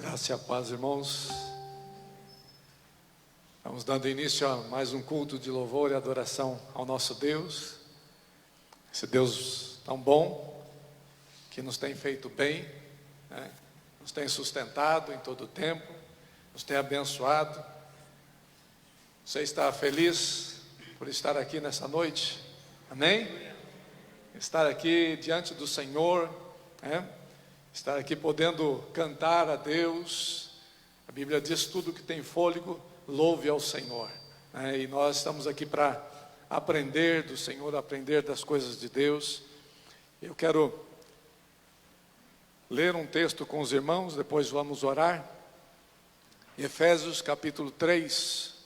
Graça e a paz, irmãos. Estamos dando início a mais um culto de louvor e adoração ao nosso Deus. Esse Deus tão bom, que nos tem feito bem, né? Nos tem sustentado em todo o tempo, nos tem abençoado. Você está feliz por estar aqui nessa noite? Amém? Estar aqui diante do Senhor, né? Estar aqui podendo cantar a Deus. A Bíblia diz: tudo que tem fôlego, louve ao Senhor, né? E nós estamos aqui para aprender do Senhor, aprender das coisas de Deus. Eu quero ler um texto com os irmãos, depois vamos orar. Efésios capítulo 3.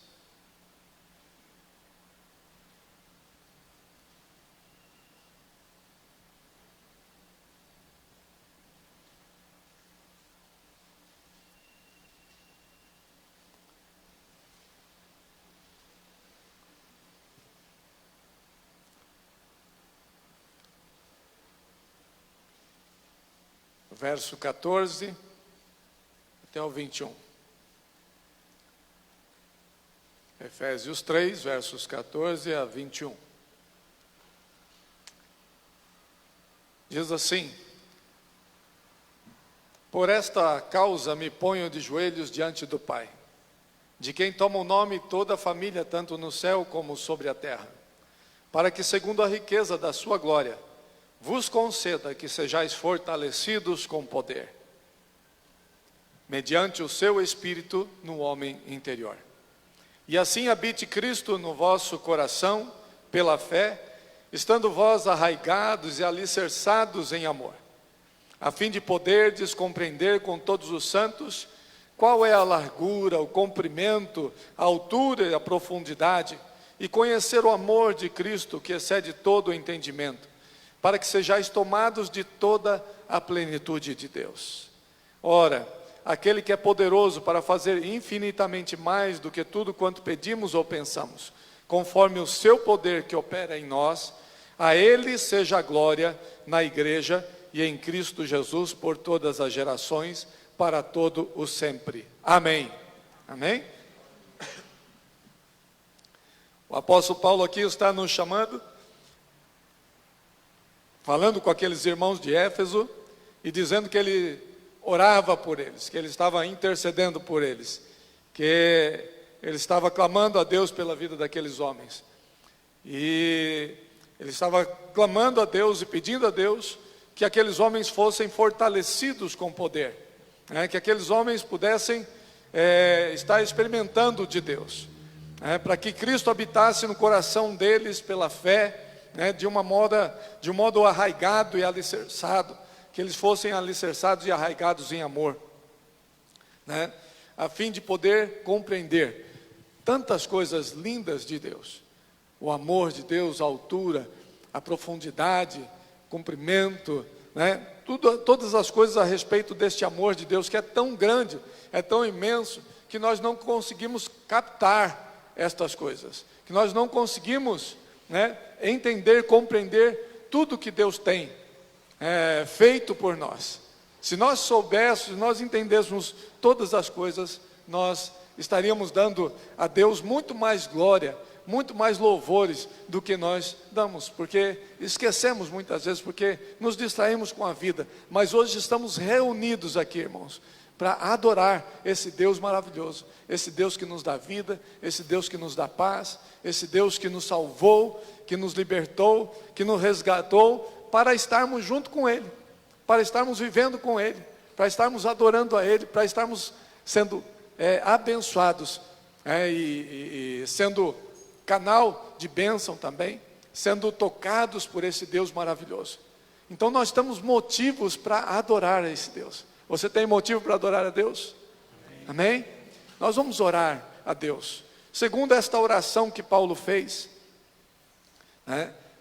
Verso 14 até o 21. Efésios 3, versos 14 a 21. Diz assim: por esta causa me ponho de joelhos diante do Pai, de quem toma o nome toda a família, tanto no céu como sobre a terra, para que, segundo a riqueza da sua glória, vos conceda que sejais fortalecidos com poder, mediante o seu Espírito no homem interior. E assim habite Cristo no vosso coração, pela fé, estando vós arraigados e alicerçados em amor, a fim de poderdes compreender com todos os santos qual é a largura, o comprimento, a altura e a profundidade, e conhecer o amor de Cristo que excede todo o entendimento, para que sejais tomados de toda a plenitude de Deus. Ora, aquele que é poderoso para fazer infinitamente mais do que tudo quanto pedimos ou pensamos, conforme o seu poder que opera em nós, a ele seja a glória na igreja e em Cristo Jesus por todas as gerações, para todo o sempre. Amém. Amém? O apóstolo Paulo aqui está nos chamando, falando com aqueles irmãos de Éfeso e dizendo que ele orava por eles, que ele estava intercedendo por eles, que ele estava clamando a Deus pela vida daqueles homens. E ele estava clamando a Deus e pedindo a Deus que aqueles homens fossem fortalecidos com poder, né? Que aqueles homens pudessem estar experimentando de Deus, para que Cristo habitasse no coração deles pela fé, de um modo arraigado e alicerçado, que eles fossem alicerçados e arraigados em amor, a fim de poder compreender tantas coisas lindas de Deus, o amor de Deus, a altura, a profundidade, comprimento, todas as coisas a respeito deste amor de Deus, que é tão grande, é tão imenso, que nós não conseguimos captar estas coisas, que nós não conseguimos entender, compreender tudo que Deus tem feito por nós. Se nós soubéssemos, se nós entendêssemos todas as coisas, nós estaríamos dando a Deus muito mais glória, muito mais louvores do que nós damos, porque esquecemos muitas vezes, porque nos distraímos com a vida. Mas hoje estamos reunidos aqui, irmãos, para adorar esse Deus maravilhoso, esse Deus que nos dá vida, esse Deus que nos dá paz, esse Deus que nos salvou, que nos libertou, que nos resgatou, para estarmos junto com Ele, para estarmos vivendo com Ele, para estarmos adorando a Ele, para estarmos sendo abençoados, e sendo canal de bênção também, sendo tocados por esse Deus maravilhoso. Então nós temos motivos para adorar a esse Deus. Você tem motivo para adorar a Deus? Amém? Nós vamos orar a Deus, segundo esta oração que Paulo fez,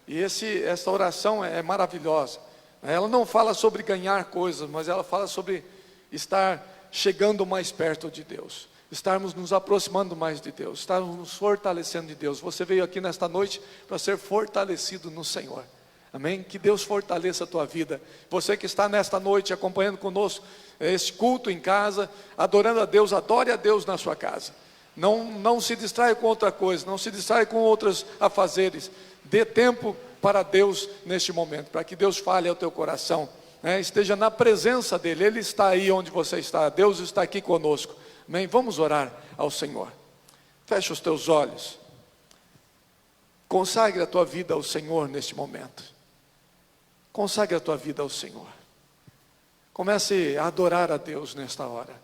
e esta oração é maravilhosa. Ela não fala sobre ganhar coisas, mas ela fala sobre estar chegando mais perto de Deus, estarmos nos aproximando mais de Deus, estarmos nos fortalecendo de Deus. Você veio aqui nesta noite para ser fortalecido no Senhor. Amém? Que Deus fortaleça a tua vida. Você que está nesta noite acompanhando conosco este culto em casa, adorando a Deus, adore a Deus na sua casa. Não se distraia com outra coisa, não se distraia com outros afazeres. Dê tempo para Deus neste momento, para que Deus fale ao teu coração, né? Esteja na presença dEle. Ele está aí onde você está, Deus está aqui conosco. Amém? Vamos orar ao Senhor. Feche os teus olhos. Consagre a tua vida ao Senhor neste momento. Consagre a tua vida ao Senhor. Comece a adorar a Deus nesta hora.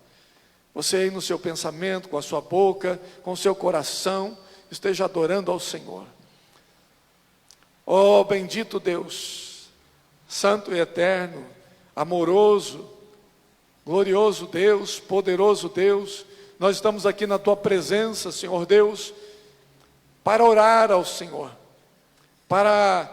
Você aí no seu pensamento, com a sua boca, com o seu coração, esteja adorando ao Senhor. Oh, bendito Deus, santo e eterno, amoroso, glorioso Deus, poderoso Deus, nós estamos aqui na tua presença, Senhor Deus, para orar ao Senhor, para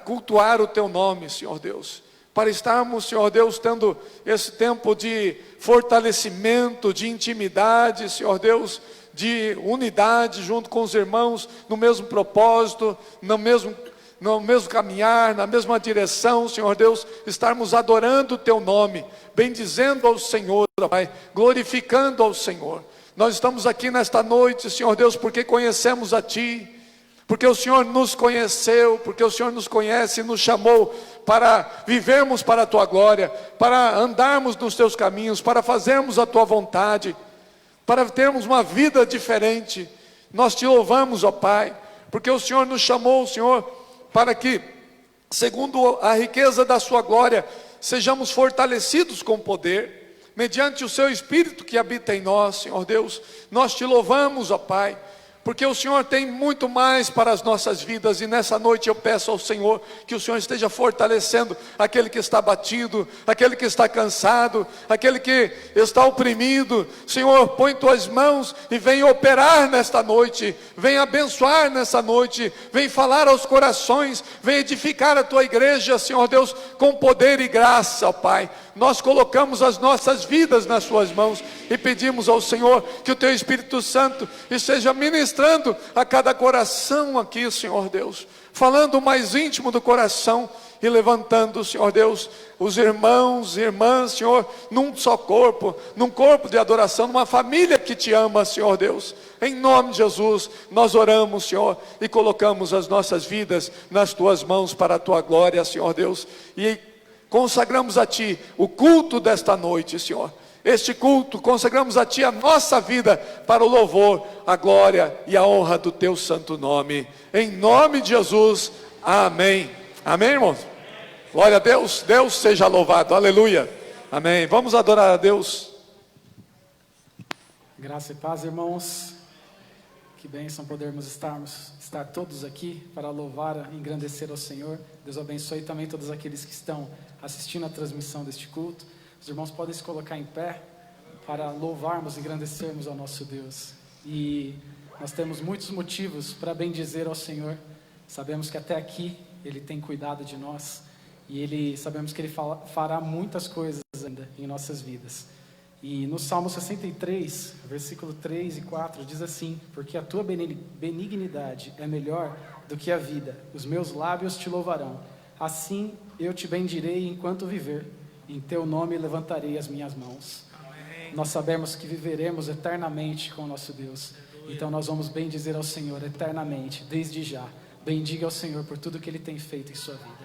cultuar o teu nome, Senhor Deus, para estarmos, Senhor Deus, tendo esse tempo de fortalecimento, de intimidade, Senhor Deus, de unidade junto com os irmãos, no mesmo propósito, no mesmo caminhar, na mesma direção, Senhor Deus, estarmos adorando o teu nome, bendizendo ao Senhor, Pai, glorificando ao Senhor. Nós estamos aqui nesta noite, Senhor Deus, porque conhecemos a Ti, porque o Senhor nos conheceu, porque o Senhor nos conhece e nos chamou para vivermos para a Tua glória, para andarmos nos Teus caminhos, para fazermos a Tua vontade, para termos uma vida diferente. Nós Te louvamos, ó Pai, porque o Senhor nos chamou, Senhor, para que, segundo a riqueza da Sua glória, sejamos fortalecidos com poder, mediante o Seu Espírito que habita em nós, Senhor Deus. Nós Te louvamos, ó Pai, porque o Senhor tem muito mais para as nossas vidas, e nessa noite eu peço ao Senhor que o Senhor esteja fortalecendo aquele que está abatido, aquele que está cansado, aquele que está oprimido. Senhor, põe tuas mãos e vem operar nesta noite, vem abençoar nessa noite, vem falar aos corações, vem edificar a tua igreja, Senhor Deus, com poder e graça, ó Pai. Nós colocamos as nossas vidas nas suas mãos e pedimos ao Senhor que o teu Espírito Santo esteja ministrando a cada coração aqui, Senhor Deus, falando o mais íntimo do coração e levantando, Senhor Deus, os irmãos e irmãs, Senhor, num só corpo, num corpo de adoração, numa família que te ama, Senhor Deus. Em nome de Jesus, nós oramos, Senhor, e colocamos as nossas vidas nas tuas mãos para a tua glória, Senhor Deus, e consagramos a Ti o culto desta noite, Senhor. Este culto, consagramos a Ti a nossa vida para o louvor, a glória e a honra do Teu santo nome. Em nome de Jesus, amém. Amém, irmãos? Glória a Deus, Deus seja louvado, aleluia. Amém. Vamos adorar a Deus. Graça e paz, irmãos. Que bênção podermos estar todos aqui para louvar e engrandecer ao Senhor. Deus abençoe também todos aqueles que estão assistindo a transmissão deste culto. Os irmãos podem se colocar em pé para louvarmos e engrandecermos ao nosso Deus. E nós temos muitos motivos para bendizer ao Senhor. Sabemos que até aqui Ele tem cuidado de nós e sabemos que Ele fará muitas coisas ainda em nossas vidas. E no Salmo 63, versículo 3 e 4, diz assim: porque a tua benignidade é melhor do que a vida, os meus lábios te louvarão. Assim eu te bendirei enquanto viver, em teu nome levantarei as minhas mãos. Amém. Nós sabemos que viveremos eternamente com o nosso Deus, então nós vamos bendizer ao Senhor eternamente, desde já. Bendiga ao Senhor por tudo que Ele tem feito em sua vida.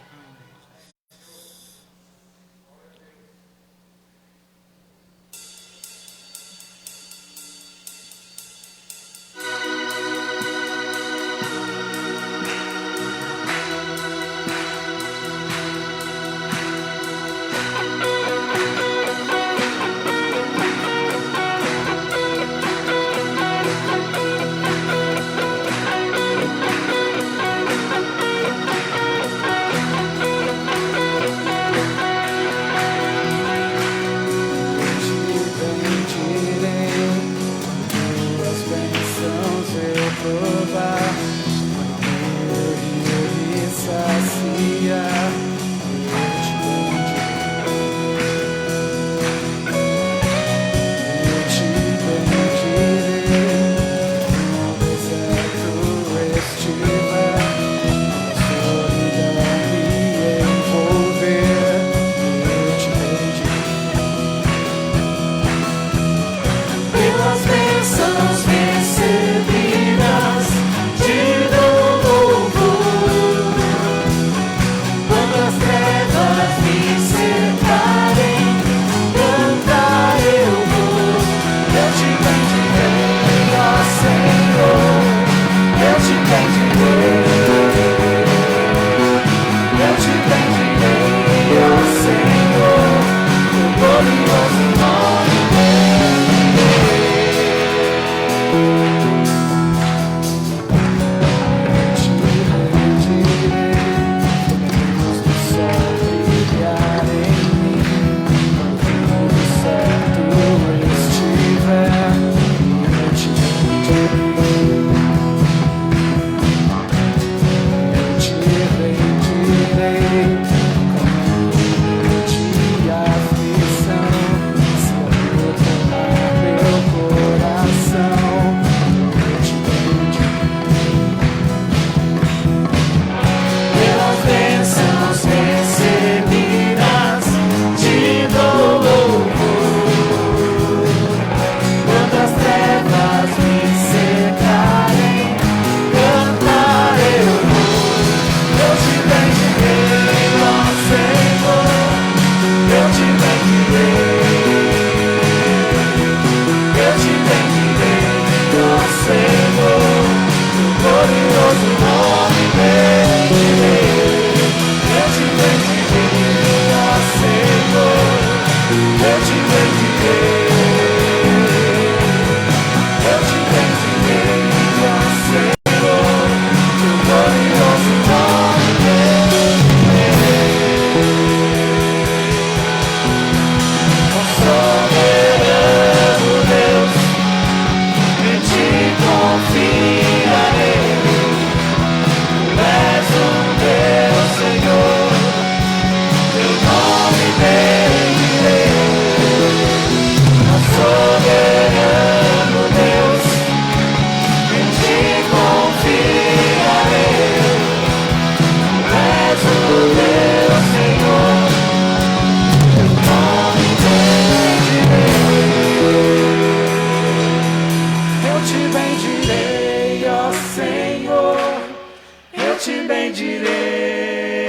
bendirei,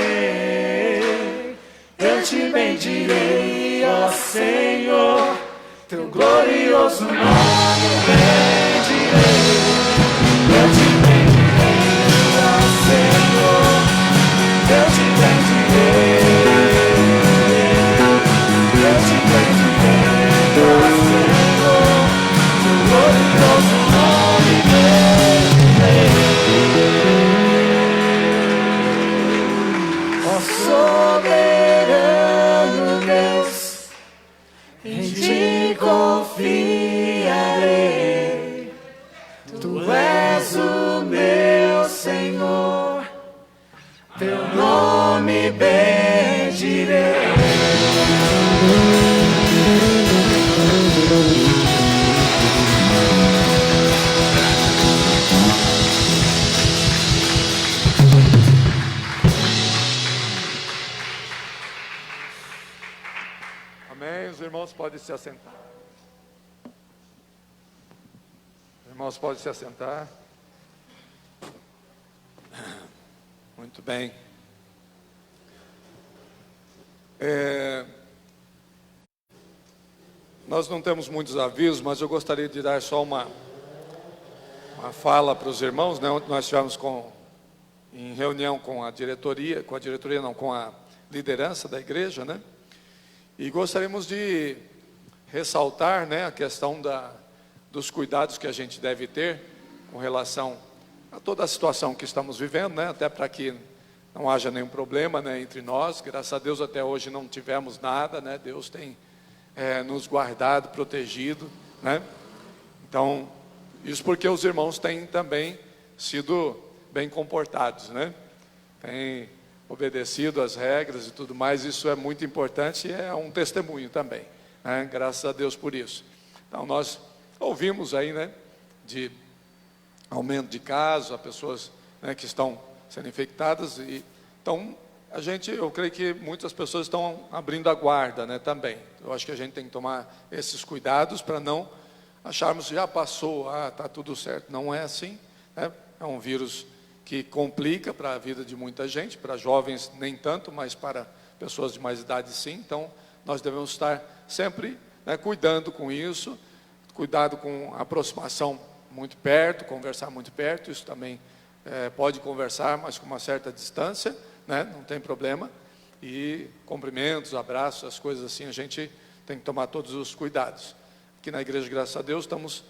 eu te bendirei, ó Senhor, teu glorioso nome eu bendirei, eu te bendirei, ó Senhor, eu te bendirei, eu te bendirei, ó Senhor, teu glorioso nome bendirei. Ó soberano Deus, em ti confiarei, tu és o meu Senhor, teu nome bendirei. Amém. Os irmãos podem se assentar. Os irmãos podem se assentar. Muito bem. Nós não temos muitos avisos, mas eu gostaria de dar só uma fala para os irmãos, né? Ontem nós estivemos em reunião com a diretoria não, com a liderança da igreja, né? E gostaríamos de ressaltar, né, a questão dos cuidados que a gente deve ter com relação a toda a situação que estamos vivendo, né? Até para que não haja nenhum problema, né, entre nós. Graças a Deus até hoje não tivemos nada, né? Deus tem nos guardado, protegido, né? Então, isso porque os irmãos têm também sido bem comportados, né? Têm obedecido às regras e tudo mais. Isso é muito importante e é um testemunho também, né? Graças a Deus por isso. Então nós ouvimos aí, né, de aumento de casos, a pessoas, né, que estão sendo infectadas, e então eu creio que muitas pessoas estão abrindo a guarda, né, também. Eu acho que a gente tem que tomar esses cuidados para não acharmos que já passou, está tudo certo. Não é assim, né? É um vírus que complica para a vida de muita gente, para jovens nem tanto, mas para pessoas de mais idade sim. Então nós devemos estar sempre, né, cuidando com isso, cuidado com a aproximação muito perto, conversar muito perto. Isso também pode conversar, mas com uma certa distância, né? Não tem problema. E cumprimentos, abraços, as coisas assim, a gente tem que tomar todos os cuidados. Aqui na igreja, graças a Deus, estamos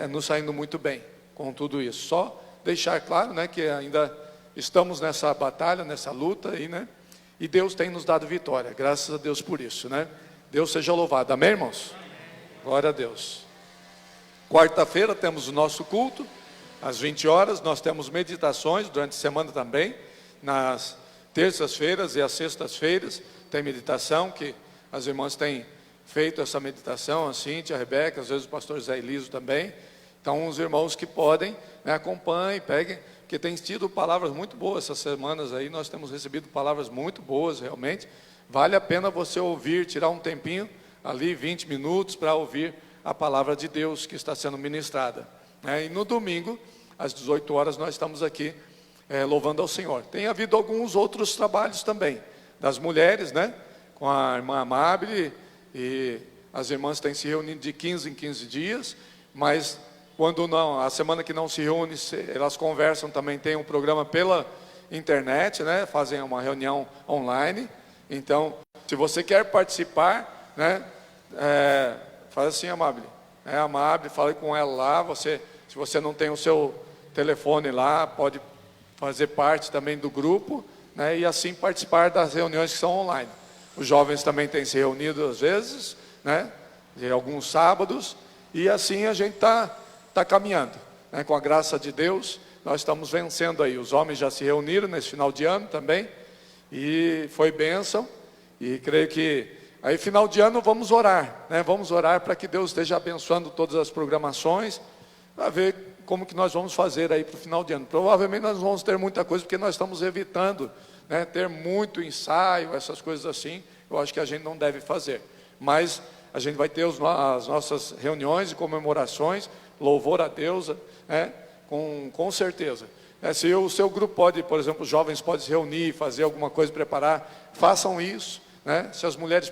nos saindo muito bem com tudo isso. Só deixar claro, né, que ainda estamos nessa batalha, nessa luta aí, né? E Deus tem nos dado vitória. Graças a Deus por isso, né? Deus seja louvado. Amém, irmãos? Glória a Deus. Quarta-feira temos o nosso culto às 20 horas. Nós temos meditações durante a semana também. Nas terças-feiras e às sextas-feiras tem meditação, que as irmãs têm feito essa meditação, a Cíntia, a Rebeca, às vezes o pastor Zé Eliso também. Então os irmãos que podem, né, acompanhem, peguem, porque tem tido palavras muito boas essas semanas aí. Nós temos recebido palavras muito boas, realmente. Vale a pena você ouvir, tirar um tempinho ali, 20 minutos, para ouvir a palavra de Deus que está sendo ministrada, né? E no domingo, às 18 horas, nós estamos aqui louvando ao Senhor. Tem havido alguns outros trabalhos também, das mulheres, né? Com a irmã Amabile, e as irmãs têm se reunido de 15 em 15 dias, mas quando não, a semana que não se reúne, elas conversam também, tem um programa pela internet, né? Fazem uma reunião online. Então, se você quer participar, né, faz assim, Amabile, Amabile, fale com ela lá. Se você não tem o seu telefone lá, pode fazer parte também do grupo, né, e assim participar das reuniões que são online. Os jovens também têm se reunido às vezes, né, de alguns sábados, e assim a gente está caminhando, né, com a graça de Deus. Nós estamos vencendo aí. Os homens já se reuniram nesse final de ano também, e foi bênção, e creio que aí final de ano vamos orar, né? Vamos orar para que Deus esteja abençoando todas as programações, para ver como que nós vamos fazer aí para o final de ano. Provavelmente nós vamos ter muita coisa, porque nós estamos evitando, né, ter muito ensaio, essas coisas assim. Eu acho que a gente não deve fazer, mas a gente vai ter as nossas reuniões e comemorações, louvor a Deus, né, com certeza. Se o seu grupo pode, por exemplo, os jovens podem se reunir, fazer alguma coisa, preparar, façam isso, né? Se as mulheres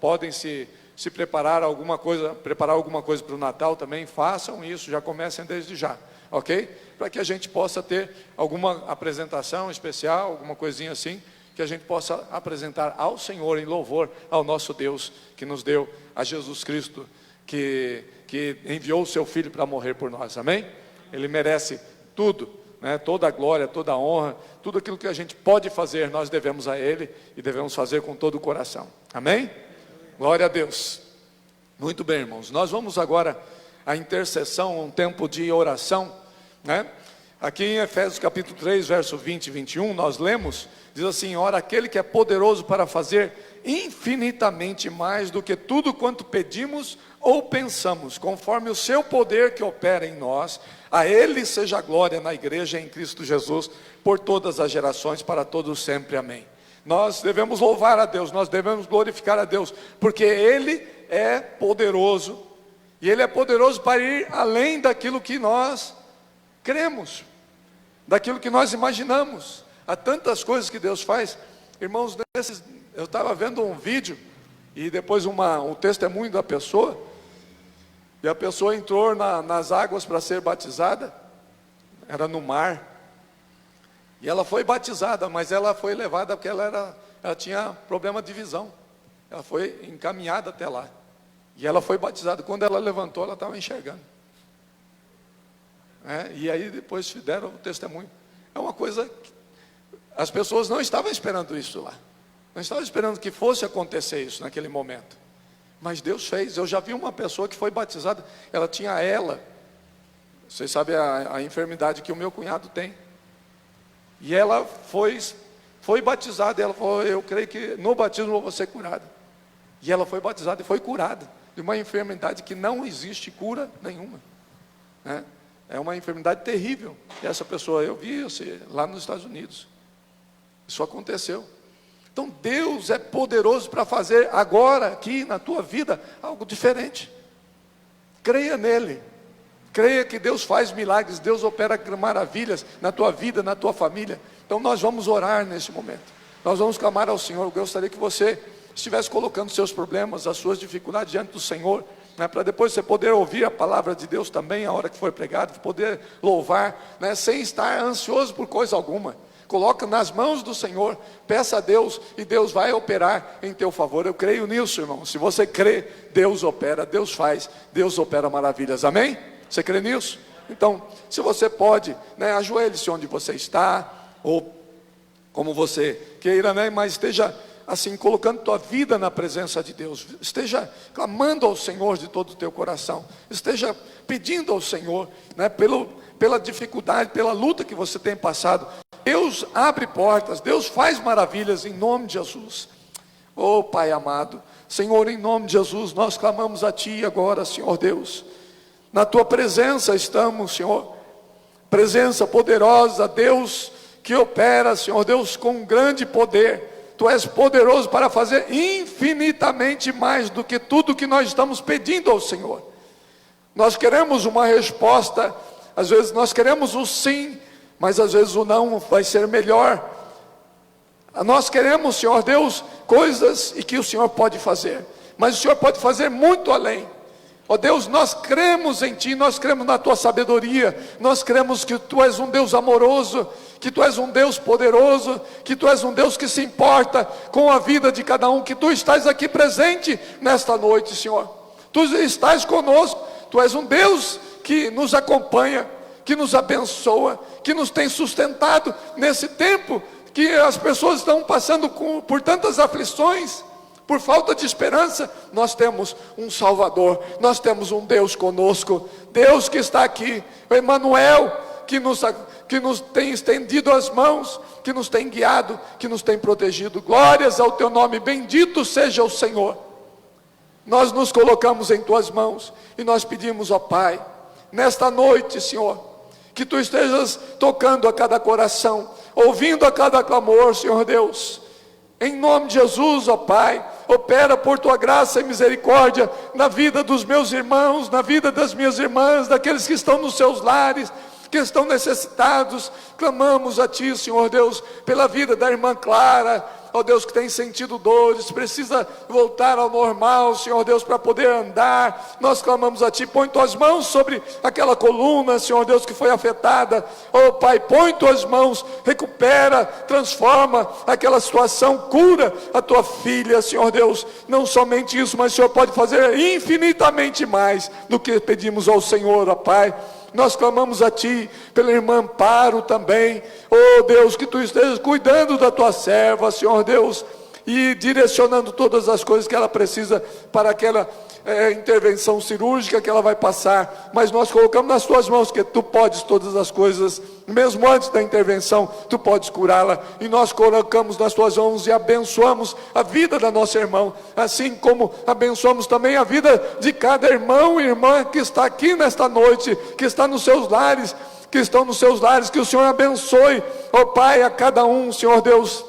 podem se preparar alguma coisa para o Natal também, façam isso, já comecem desde já, ok? Para que a gente possa ter alguma apresentação especial, alguma coisinha assim, que a gente possa apresentar ao Senhor em louvor ao nosso Deus, que nos deu a Jesus Cristo, que enviou o seu Filho para morrer por nós, amém? Ele merece tudo, né? Toda a glória, toda a honra, tudo aquilo que a gente pode fazer, nós devemos a Ele, e devemos fazer com todo o coração, amém? Glória a Deus. Muito bem, irmãos, nós vamos agora à intercessão, um tempo de oração, né? Aqui em Efésios capítulo 3, verso 20 e 21, nós lemos, diz assim: ora, aquele que é poderoso para fazer infinitamente mais do que tudo quanto pedimos ou pensamos, conforme o seu poder que opera em nós, a Ele seja a glória na igreja em Cristo Jesus, por todas as gerações, para todos sempre, amém. Nós devemos louvar a Deus, nós devemos glorificar a Deus, porque Ele é poderoso, e Ele é poderoso para ir além daquilo que nós cremos, daquilo que nós imaginamos. Há tantas coisas que Deus faz, irmãos. Eu estava vendo um vídeo, e depois um testemunho da pessoa, e a pessoa entrou nas águas para ser batizada, era no mar, e ela foi batizada, mas ela foi levada porque ela tinha problema de visão, ela foi encaminhada até lá, e ela foi batizada. Quando ela levantou, ela estava enxergando, e aí depois deram o testemunho. É uma coisa que as pessoas não estavam esperando isso lá, não estavam esperando que fosse acontecer isso naquele momento, mas Deus fez. Eu já vi uma pessoa que foi batizada, ela tinha vocês sabem a enfermidade que o meu cunhado tem, e ela foi batizada, e ela falou: eu creio que no batismo eu vou ser curada, e ela foi batizada e foi curada de uma enfermidade que não existe cura nenhuma, né? É uma enfermidade terrível, e essa pessoa, eu vi lá nos Estados Unidos, isso aconteceu. Então Deus é poderoso para fazer agora, aqui na tua vida, algo diferente. Creia nele, creia que Deus faz milagres, Deus opera maravilhas na tua vida, na tua família. Então nós vamos orar nesse momento, nós vamos clamar ao Senhor. Eu gostaria que você estivesse colocando seus problemas, as suas dificuldades diante do Senhor, né, para depois você poder ouvir a palavra de Deus também, a hora que for pregado, poder louvar, né, sem estar ansioso por coisa alguma. Coloca nas mãos do Senhor, peça a Deus, e Deus vai operar em teu favor. Eu creio nisso, irmão. Se você crê, Deus opera, Deus faz, Deus opera maravilhas, amém? Você crê nisso? Então, se você pode, né, ajoelhe-se onde você está, ou como você queira, né, mas esteja assim, colocando tua vida na presença de Deus, esteja clamando ao Senhor de todo o teu coração, esteja pedindo ao Senhor, né, pela dificuldade, pela luta que você tem passado. Deus abre portas, Deus faz maravilhas em nome de Jesus. Oh Pai amado, Senhor, em nome de Jesus, nós clamamos a Ti agora, Senhor Deus. Na Tua presença estamos, Senhor, presença poderosa, Deus que opera, Senhor Deus, com grande poder. Tu és poderoso para fazer infinitamente mais do que tudo que nós estamos pedindo ao Senhor. Nós queremos uma resposta, às vezes nós queremos o sim, mas às vezes o não vai ser melhor. Nós queremos, Senhor Deus, coisas e que o Senhor pode fazer, mas o Senhor pode fazer muito além. Ó Deus, nós cremos em Ti, nós cremos na Tua sabedoria, nós cremos que Tu és um Deus amoroso, que Tu és um Deus poderoso, que Tu és um Deus que se importa com a vida de cada um, que Tu estás aqui presente nesta noite, Senhor. Tu estás conosco, Tu és um Deus que nos acompanha, que nos abençoa, que nos tem sustentado nesse tempo que as pessoas estão passando por tantas aflições, por falta de esperança. Nós temos um Salvador, nós temos um Deus conosco, Deus que está aqui, o Emmanuel, que nos tem estendido as mãos, que nos tem guiado, que nos tem protegido. Glórias ao Teu nome, bendito seja o Senhor. Nós nos colocamos em Tuas mãos, e nós pedimos, ó Pai, nesta noite, Senhor, que Tu estejas tocando a cada coração, ouvindo a cada clamor, Senhor Deus. Em nome de Jesus, ó Pai, opera por Tua graça e misericórdia na vida dos meus irmãos, na vida das minhas irmãs, daqueles que estão nos seus lares, que estão necessitados. Clamamos a Ti, Senhor Deus, pela vida da irmã Clara, ó Deus, que tem sentido dores, precisa voltar ao normal, Senhor Deus, para poder andar. Nós clamamos a Ti, põe Tuas mãos sobre aquela coluna, Senhor Deus, que foi afetada. Ó Pai, põe Tuas mãos, recupera, transforma aquela situação, cura a Tua filha, Senhor Deus. Não somente isso, mas o Senhor pode fazer infinitamente mais do que pedimos ao Senhor, ó Pai. Nós clamamos a Ti pela irmã Amparo também. Oh Deus, que Tu estejas cuidando da Tua serva, Senhor Deus, e direcionando todas as coisas que ela precisa para aquela intervenção cirúrgica que ela vai passar. Mas nós colocamos nas Tuas mãos, que Tu podes todas as coisas, mesmo antes da intervenção, Tu podes curá-la. E nós colocamos nas Tuas mãos e abençoamos a vida da nossa irmã, assim como abençoamos também a vida de cada irmão e irmã que está aqui nesta noite, que está nos seus lares, que estão nos seus lares. Que o Senhor abençoe, ó Pai, a cada um, Senhor Deus.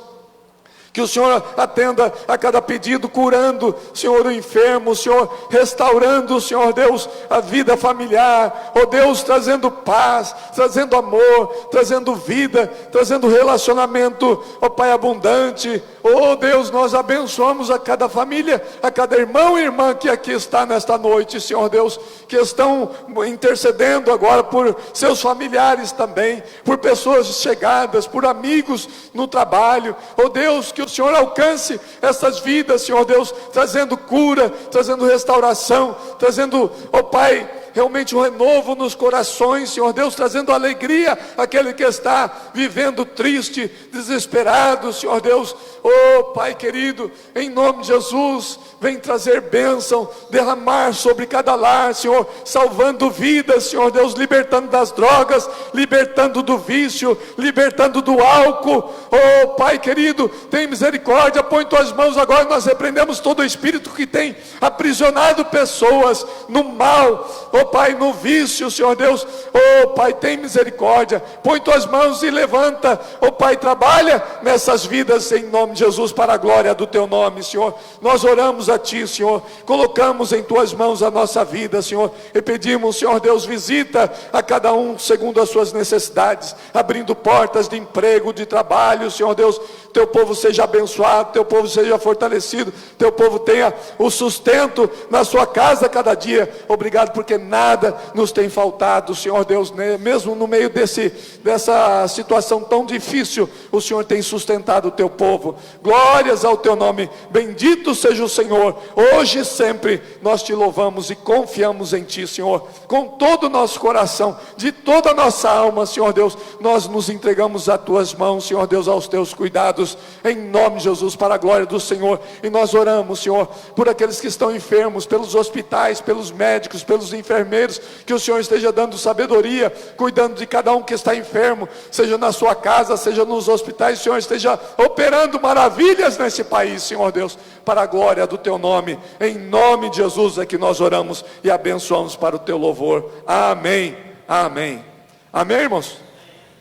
Que o Senhor atenda a cada pedido, curando, Senhor, o enfermo, Senhor, restaurando, Senhor Deus, a vida familiar, ó Deus, trazendo paz, trazendo amor, trazendo vida, trazendo relacionamento, ó Pai, abundante. Ó Deus, nós abençoamos a cada família, a cada irmão e irmã que aqui está nesta noite, Senhor Deus, que estão intercedendo agora por seus familiares também, por pessoas chegadas, por amigos no trabalho. Ó Deus, que o Senhor alcance essas vidas, Senhor Deus, trazendo cura, trazendo restauração, trazendo, ó Pai, realmente um renovo nos corações, Senhor Deus, trazendo alegria àquele que está vivendo triste, desesperado, Senhor Deus. Oh Pai querido, em nome de Jesus, vem trazer bênção, derramar sobre cada lar, Senhor, salvando vidas, Senhor Deus, libertando das drogas, libertando do vício, libertando do álcool. Oh Pai querido, tem misericórdia, põe Tuas mãos agora. Nós repreendemos todo o espírito que tem aprisionado pessoas no mal, oh Pai, no vício, Senhor Deus. Oh Pai, tem misericórdia, põe Tuas mãos e levanta, oh Pai, trabalha nessas vidas em nome de Jesus, para a glória do Teu nome, Senhor. Nós oramos a Ti, Senhor, colocamos em Tuas mãos a nossa vida, Senhor, e pedimos, Senhor Deus, visita a cada um segundo as suas necessidades, abrindo portas de emprego, de trabalho, Senhor Deus. Teu povo seja abençoado, Teu povo seja fortalecido, Teu povo tenha o sustento na sua casa cada dia. Obrigado, porque nada nos tem faltado, Senhor Deus, né? Mesmo no meio dessa situação tão difícil, o Senhor tem sustentado o Teu povo. Glórias ao Teu nome, bendito seja o Senhor, hoje e sempre. Nós Te louvamos e confiamos em Ti, Senhor, com todo o nosso coração, de toda a nossa alma, Senhor Deus. Nós nos entregamos às Tuas mãos, Senhor Deus, aos Teus cuidados, em nome de Jesus, para a glória do Senhor. E nós oramos, Senhor, por aqueles que estão enfermos, pelos hospitais, pelos médicos, pelos enfermeiros, que o Senhor esteja dando sabedoria, cuidando de cada um que está enfermo, seja na sua casa, seja nos hospitais. O Senhor esteja operando maravilhas nesse país, Senhor Deus, para a glória do Teu nome. Em nome de Jesus é que nós oramos e abençoamos para o Teu louvor. Amém, amém, amém, irmãos?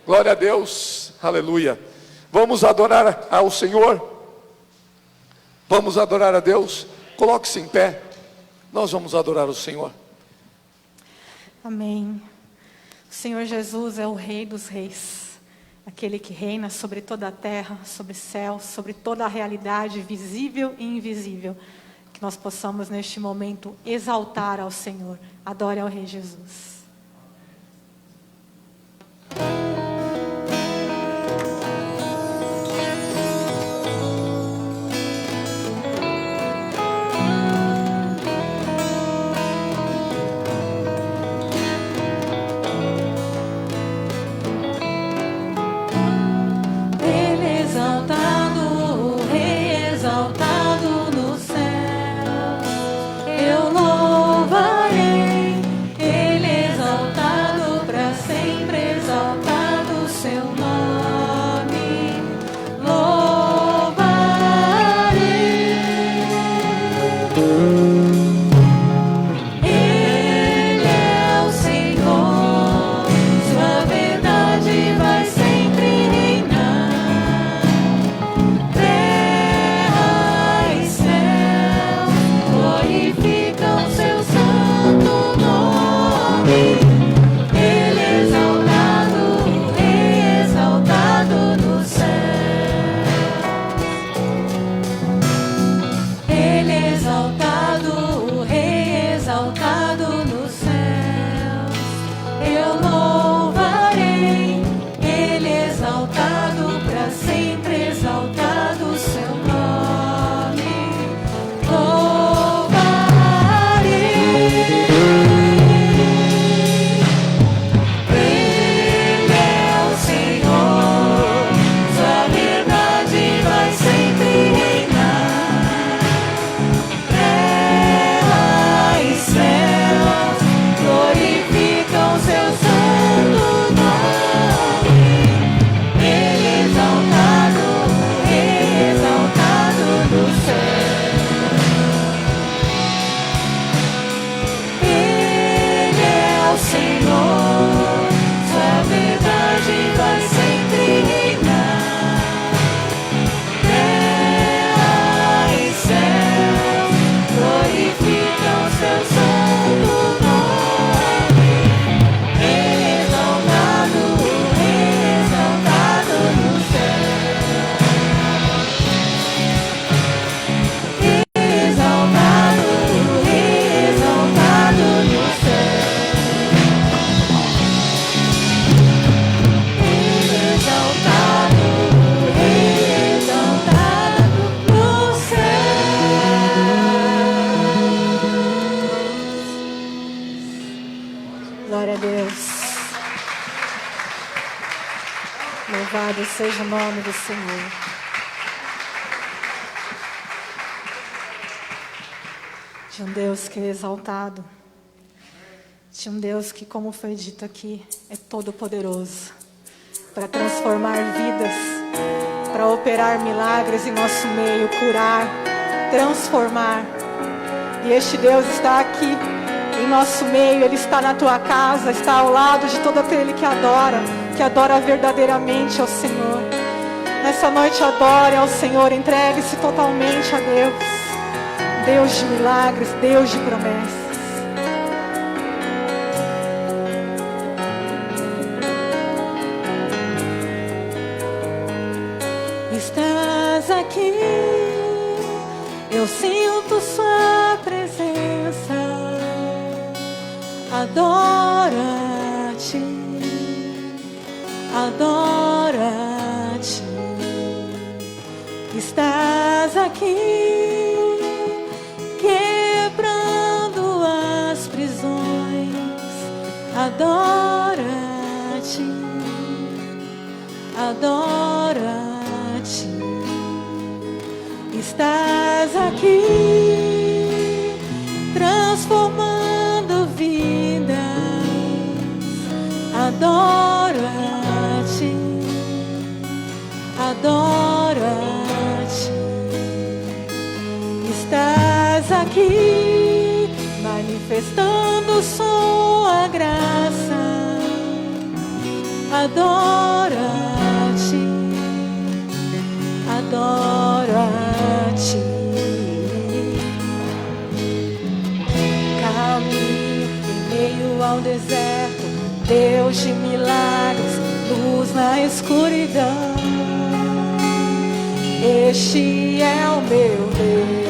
Glória a Deus, aleluia. Vamos adorar ao Senhor, vamos adorar a Deus. Coloque-se em pé, nós vamos adorar o Senhor. Amém. O Senhor Jesus é o Rei dos Reis, aquele que reina sobre toda a terra, sobre o céu, sobre toda a realidade visível e invisível. Que nós possamos neste momento exaltar ao Senhor. Adore ao Rei Jesus. Eu louvarei, Ele Louvado seja o nome do Senhor. De um Deus que é exaltado. De um Deus que, como foi dito aqui, é todo poderoso para transformar vidas, para operar milagres em nosso meio, curar, transformar. E este Deus está aqui em nosso meio, Ele está na tua casa, está ao lado de todo aquele que adora verdadeiramente ao Senhor. Nessa noite adore ao Senhor, entregue-se totalmente a Deus. Deus de milagres, Deus de promessas. Estás aqui, eu sinto sua presença, adora-te, adora-te. Estás aqui, quebrando as prisões, adora-te, adora-te. Estás aqui, transformando vidas, adora-te, adora-te. Estás aqui, manifestando sua graça, adora-te, adora-te. Caminho em meio ao deserto, Deus de milagres, luz na escuridão. Este é o meu Deus.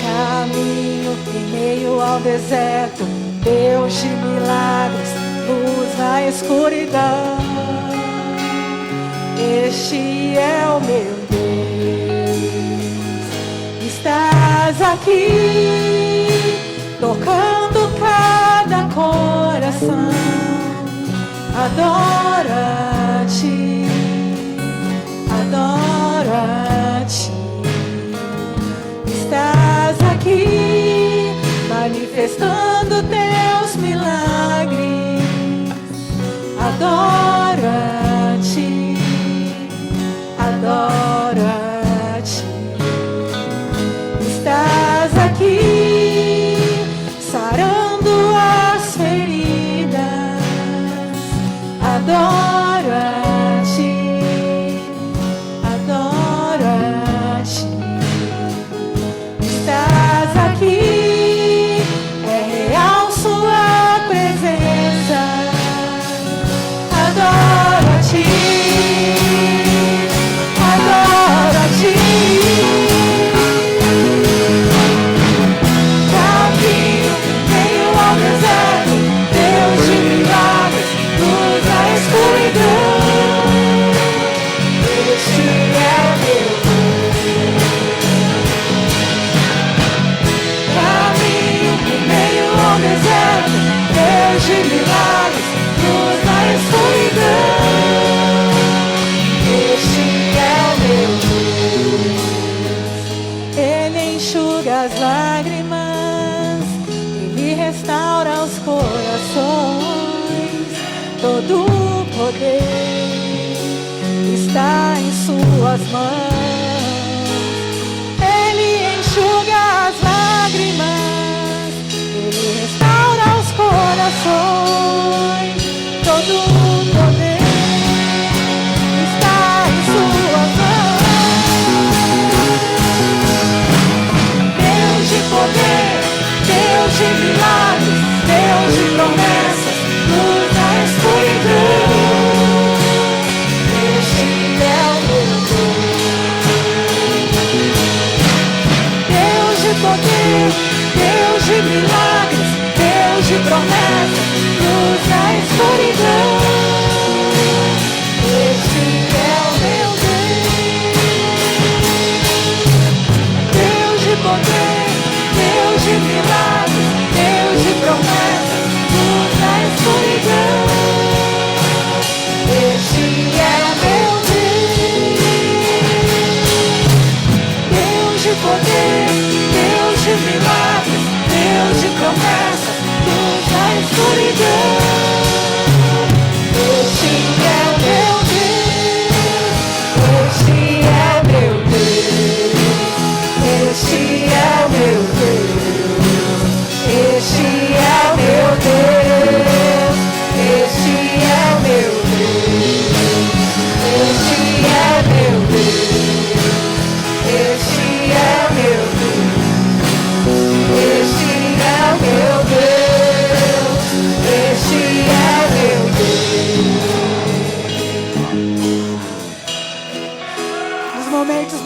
Caminho em meio ao deserto, Deus de milagres, luz na escuridão. Este é o meu Deus. Estás aqui, tocando cada coração, adora-te, adora-te. Estás aqui, manifestando teus milagres, adora-te, adora-te. Estás aqui, sarando as feridas, adora-te, adora-te. Estás aqui, é real sua presença, adora-te, adora-te. Caminho meio ao deserto, Deus de milagres, luz na escuridão. Este é o meu Deus. Caminho meio ao deserto, Deus de milagres, luz na escuridão. Este é o meu Deus. Ele enxuga as lágrimas, Ele restaura os corações. Todo o poder está em suas mãos. Ele enxuga as lágrimas, Ele restaura os corações. Todo o poder está em suas mãos. Deus de poder, Deus de milagres, Deus de promessas, luz na escuridão. Este é o meu Deus. Deus de poder, Deus de milagres, Deus de promessas, luz na escuridão.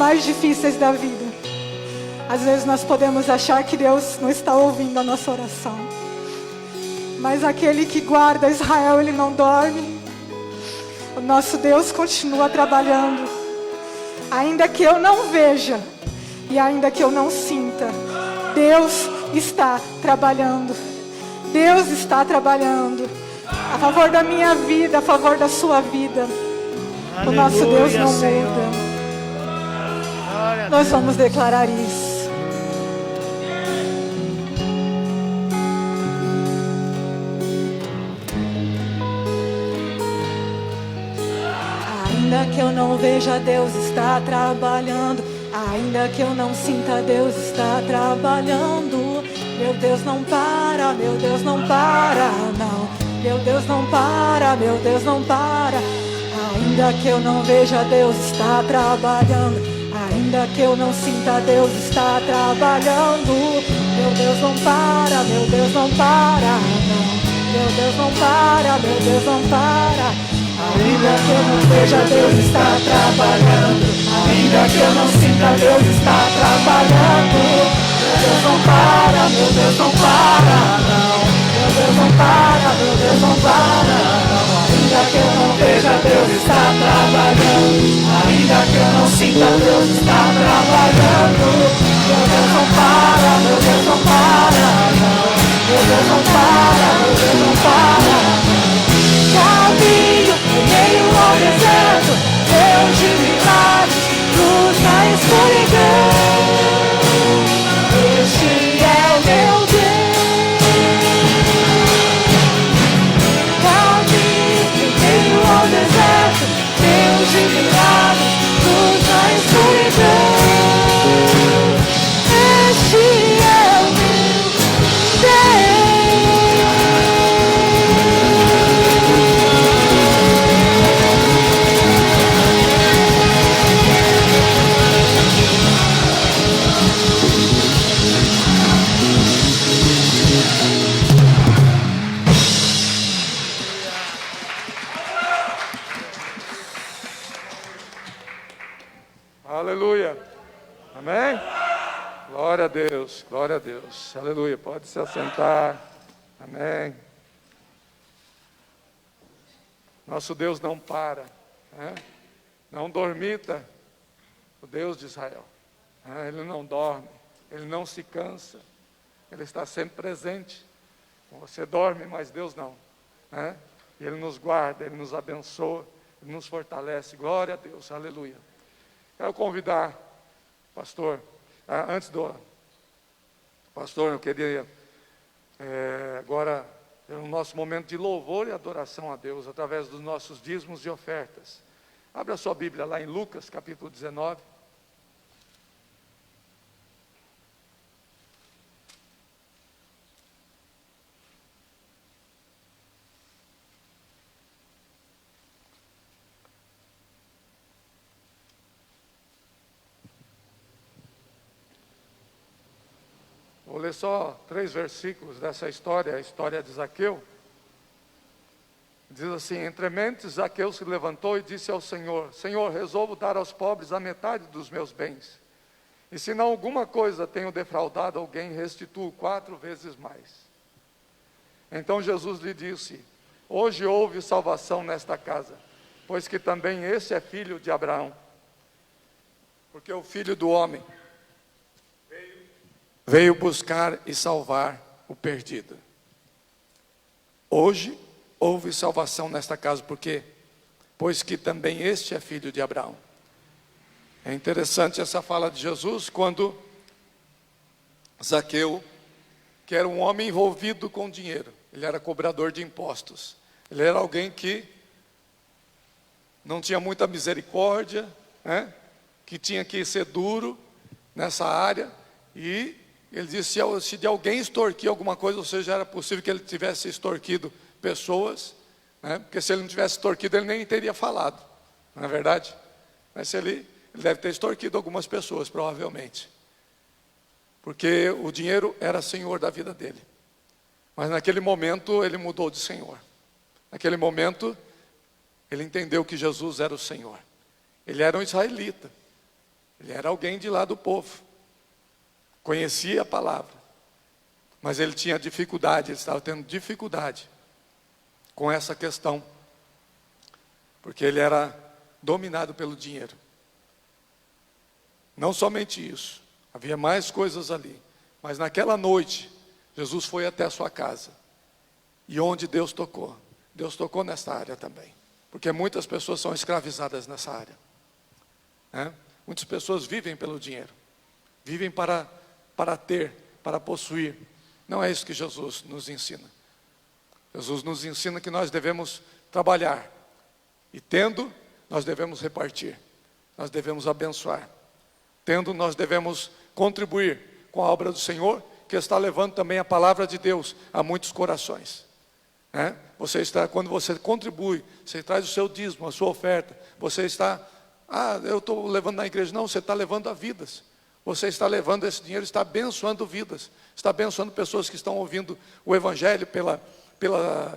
mais difíceis da vida. Às vezes nós podemos achar que Deus não está ouvindo a nossa oração. Mas aquele que guarda Israel, ele não dorme. O nosso Deus continua trabalhando. Ainda que eu não veja e ainda que eu não sinta, Deus está trabalhando. Deus está trabalhando a favor da minha vida, a favor da sua vida. O nosso Deus não muda. Nós vamos declarar isso. Ainda que eu não veja, Deus está trabalhando. Ainda que eu não sinta, Deus está trabalhando. Meu Deus não para, meu Deus não para, não. Meu Deus não para, meu Deus não para. Ainda que eu não veja, Deus está trabalhando. Ainda que eu não sinta, Deus está trabalhando. Meu Deus não para, meu Deus não para, não. Meu Deus não para, meu Deus não para. Ainda que eu não veja, Deus está trabalhando. Ainda que eu não sinta, Deus está trabalhando. Meu Deus não para, meu Deus não para, não. Meu Deus não para, meu Deus não para, não. Ainda que eu não veja, Deus está trabalhando. Ainda que eu não sinta, Deus está trabalhando. Meu Deus não para, meu Deus não para, não. Meu Deus não para, meu Deus não para, não. Caminho em meio ao deserto, Deus de milagres, luz na escuridão. Este é o meu Deus. Caminho em meio ao deserto, Deus de milagres, luz na escuridão. Este é o meu Deus. Aleluia. Amém? Glória a Deus, glória a Deus. Aleluia. Pode se assentar. Amém. Nosso Deus não para, né? Não dormita o Deus de Israel. Ele não dorme, Ele não se cansa. Ele está sempre presente. Você dorme, mas Deus não, né? Ele nos guarda, Ele nos abençoa, Ele nos fortalece. Glória a Deus, aleluia. Quero convidar, pastor, antes do pastor, eu queria agora ter um nosso momento de louvor e adoração a Deus, através dos nossos dízimos e ofertas. Abra a sua Bíblia lá em Lucas, capítulo 19. Vou ler só 3 versículos dessa história, a história de Zaqueu. Diz assim: entremente Zaqueu se levantou e disse ao Senhor: Senhor, resolvo dar aos pobres a metade dos meus bens. E se não alguma coisa tenho defraudado alguém, restituo 4 vezes mais. Então Jesus lhe disse: hoje houve salvação nesta casa, pois que também esse é filho de Abraão. Porque o Filho do Homem veio buscar e salvar o perdido. Hoje houve salvação nesta casa, porque pois que também este é filho de Abraão. É interessante essa fala de Jesus, quando Zaqueu, que era um homem envolvido com dinheiro, ele era cobrador de impostos, ele era alguém que não tinha muita misericórdia, né? Que tinha que ser duro nessa área, e ele disse: se de alguém extorquir alguma coisa, ou seja, era possível que ele tivesse extorquido pessoas, né? Porque se ele não tivesse extorquido, ele nem teria falado, não é verdade? Mas se ele deve ter extorquido algumas pessoas, provavelmente, porque o dinheiro era senhor da vida dele. Mas naquele momento ele mudou de senhor. Naquele momento ele entendeu que Jesus era o Senhor. Ele era um israelita, Ele era alguém de lá do povo, conhecia a palavra, mas ele tinha dificuldade, ele estava tendo dificuldade com essa questão, porque ele era dominado pelo dinheiro. Não somente isso, havia mais coisas ali, mas naquela noite, Jesus foi até a sua casa, e onde Deus tocou nessa área também, porque muitas pessoas são escravizadas nessa área, né? Muitas pessoas vivem pelo dinheiro, vivem para ter, para possuir. Não é isso que Jesus nos ensina. Jesus nos ensina que nós devemos trabalhar, e tendo, nós devemos repartir, nós devemos abençoar. Tendo, nós devemos contribuir com a obra do Senhor, que está levando também a palavra de Deus a muitos corações, né? Quando você contribui, você traz o seu dízimo, a sua oferta, você está, eu estou levando na igreja. Não, você está levando a vidas. Você está levando esse dinheiro, está abençoando vidas, está abençoando pessoas que estão ouvindo o Evangelho pela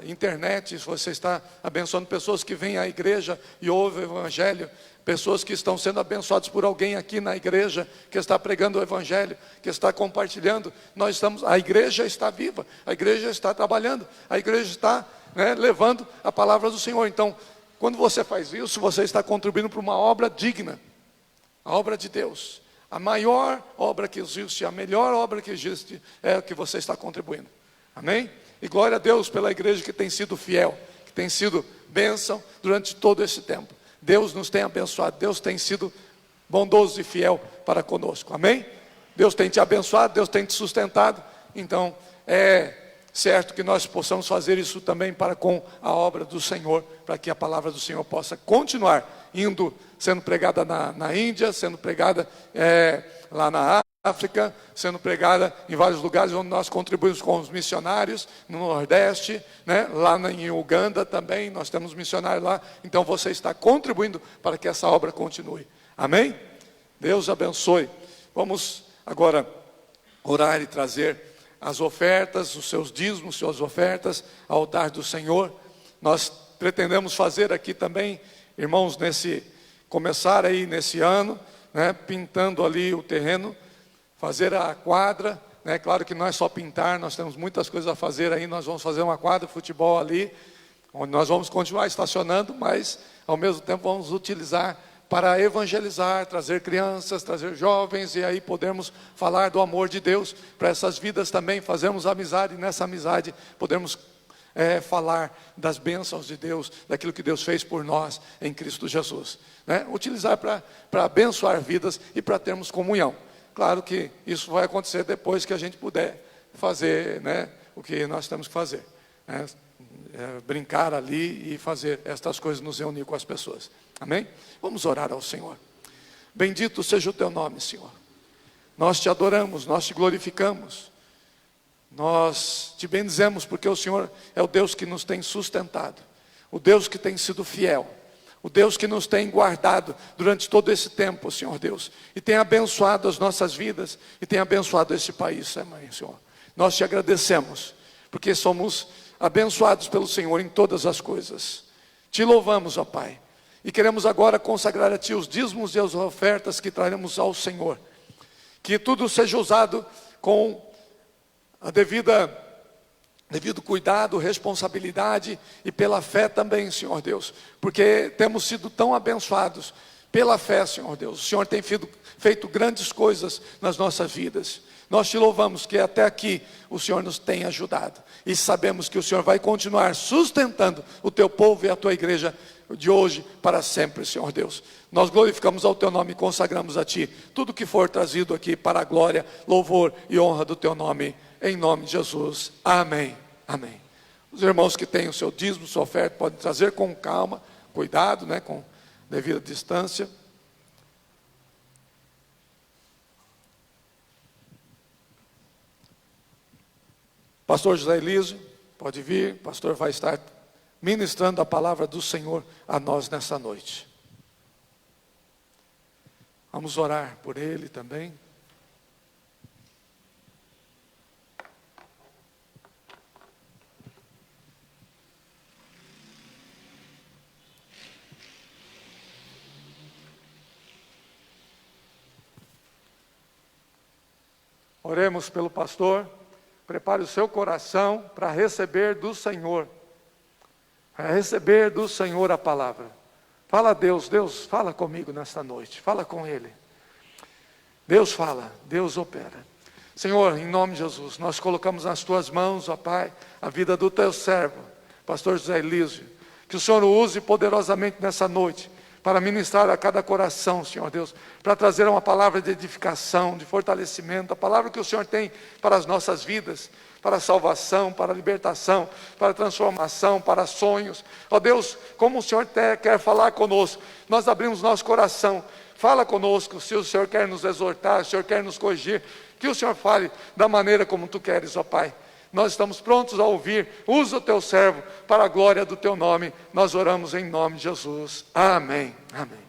internet. Você está abençoando pessoas que vêm à igreja e ouvem o Evangelho, pessoas que estão sendo abençoadas por alguém aqui na igreja, que está pregando o Evangelho, que está compartilhando. A igreja está viva, a igreja está trabalhando, a igreja está, levando a palavra do Senhor. Então, quando você faz isso, você está contribuindo para uma obra digna, a obra de Deus. A maior obra que existe, a melhor obra que existe, é a que você está contribuindo. Amém? E glória a Deus pela igreja que tem sido fiel, que tem sido bênção durante todo esse tempo. Deus nos tem abençoado, Deus tem sido bondoso e fiel para conosco. Amém? Deus tem te abençoado, Deus tem te sustentado. Então, é certo que nós possamos fazer isso também para com a obra do Senhor, para que a palavra do Senhor possa continuar sendo pregada na Índia, sendo pregada lá na África, sendo pregada em vários lugares onde nós contribuímos com os missionários, no Nordeste, lá em Uganda também, nós temos missionários lá. Então você está contribuindo para que essa obra continue. Amém? Deus abençoe. Vamos agora orar e trazer as ofertas, os seus dízimos, suas ofertas ao altar do Senhor. Nós pretendemos fazer aqui também, irmãos, começar aí nesse ano, pintando ali o terreno, fazer a quadra, claro que não é só pintar, nós temos muitas coisas a fazer aí. Nós vamos fazer uma quadra de futebol ali, onde nós vamos continuar estacionando, mas ao mesmo tempo vamos utilizar para evangelizar, trazer crianças, trazer jovens, e aí podermos falar do amor de Deus para essas vidas também. Fazemos amizade, e nessa amizade podemos falar das bênçãos de Deus, daquilo que Deus fez por nós em Cristo Jesus, utilizar para abençoar vidas e para termos comunhão. Claro que isso vai acontecer depois que a gente puder fazer, o que nós temos que fazer, brincar ali e fazer estas coisas, nos reunir com as pessoas. Amém? Vamos orar ao Senhor. Bendito seja o teu nome, Senhor. Nós te adoramos, nós te glorificamos, nós te bendizemos, porque o Senhor é o Deus que nos tem sustentado, o Deus que tem sido fiel, o Deus que nos tem guardado durante todo esse tempo, Senhor Deus, e tem abençoado as nossas vidas, e tem abençoado esse país, Senhor. Nós te agradecemos, porque somos abençoados pelo Senhor em todas as coisas. Te louvamos, ó Pai, e queremos agora consagrar a Ti os dízimos e as ofertas que traremos ao Senhor. Que tudo seja usado com a devido cuidado, responsabilidade e pela fé também, Senhor Deus, porque temos sido tão abençoados pela fé, Senhor Deus. O Senhor tem feito grandes coisas nas nossas vidas. Nós te louvamos que até aqui o Senhor nos tem ajudado, e sabemos que o Senhor vai continuar sustentando o teu povo e a tua igreja de hoje para sempre, Senhor Deus. Nós glorificamos ao teu nome e consagramos a Ti tudo que for trazido aqui para a glória, louvor e honra do teu nome, em nome de Jesus. Amém. Amém. Os irmãos que têm o seu dízimo, sua oferta, podem trazer com calma, cuidado, com devida distância. Pastor José Elísio, pode vir. O pastor vai estar ministrando a palavra do Senhor a nós nessa noite. Vamos orar por ele também. Oremos pelo pastor. Prepare o seu coração para receber do Senhor. Para receber do Senhor a palavra. Fala a Deus. Deus, fala comigo nesta noite. Fala com Ele. Deus fala, Deus opera. Senhor, em nome de Jesus, nós colocamos nas Tuas mãos, ó Pai, a vida do Teu servo, pastor José Elísio. Que o Senhor o use poderosamente nessa noite, para ministrar a cada coração, Senhor Deus, para trazer uma palavra de edificação, de fortalecimento, a palavra que o Senhor tem para as nossas vidas, para a salvação, para a libertação, para a transformação, para sonhos. Ó Deus, como o Senhor quer falar conosco, nós abrimos nosso coração. Fala conosco, se o Senhor quer nos exortar, se o Senhor quer nos corrigir, que o Senhor fale da maneira como Tu queres, ó Pai. Nós estamos prontos a ouvir. Usa o Teu servo para a glória do Teu nome. Nós oramos em nome de Jesus. Amém. Amém.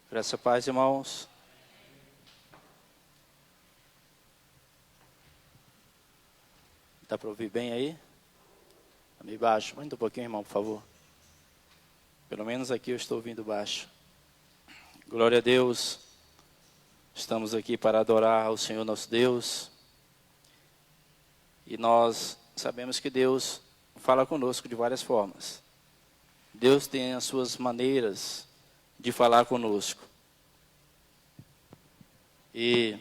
Graça e paz, irmãos. Dá para ouvir bem aí? Está meio baixo. Aumenta um pouquinho, irmão, por favor. Pelo menos aqui eu estou ouvindo baixo. Glória a Deus. Estamos aqui para adorar ao Senhor nosso Deus. E nós sabemos que Deus fala conosco de várias formas. Deus tem as suas maneiras de falar conosco. E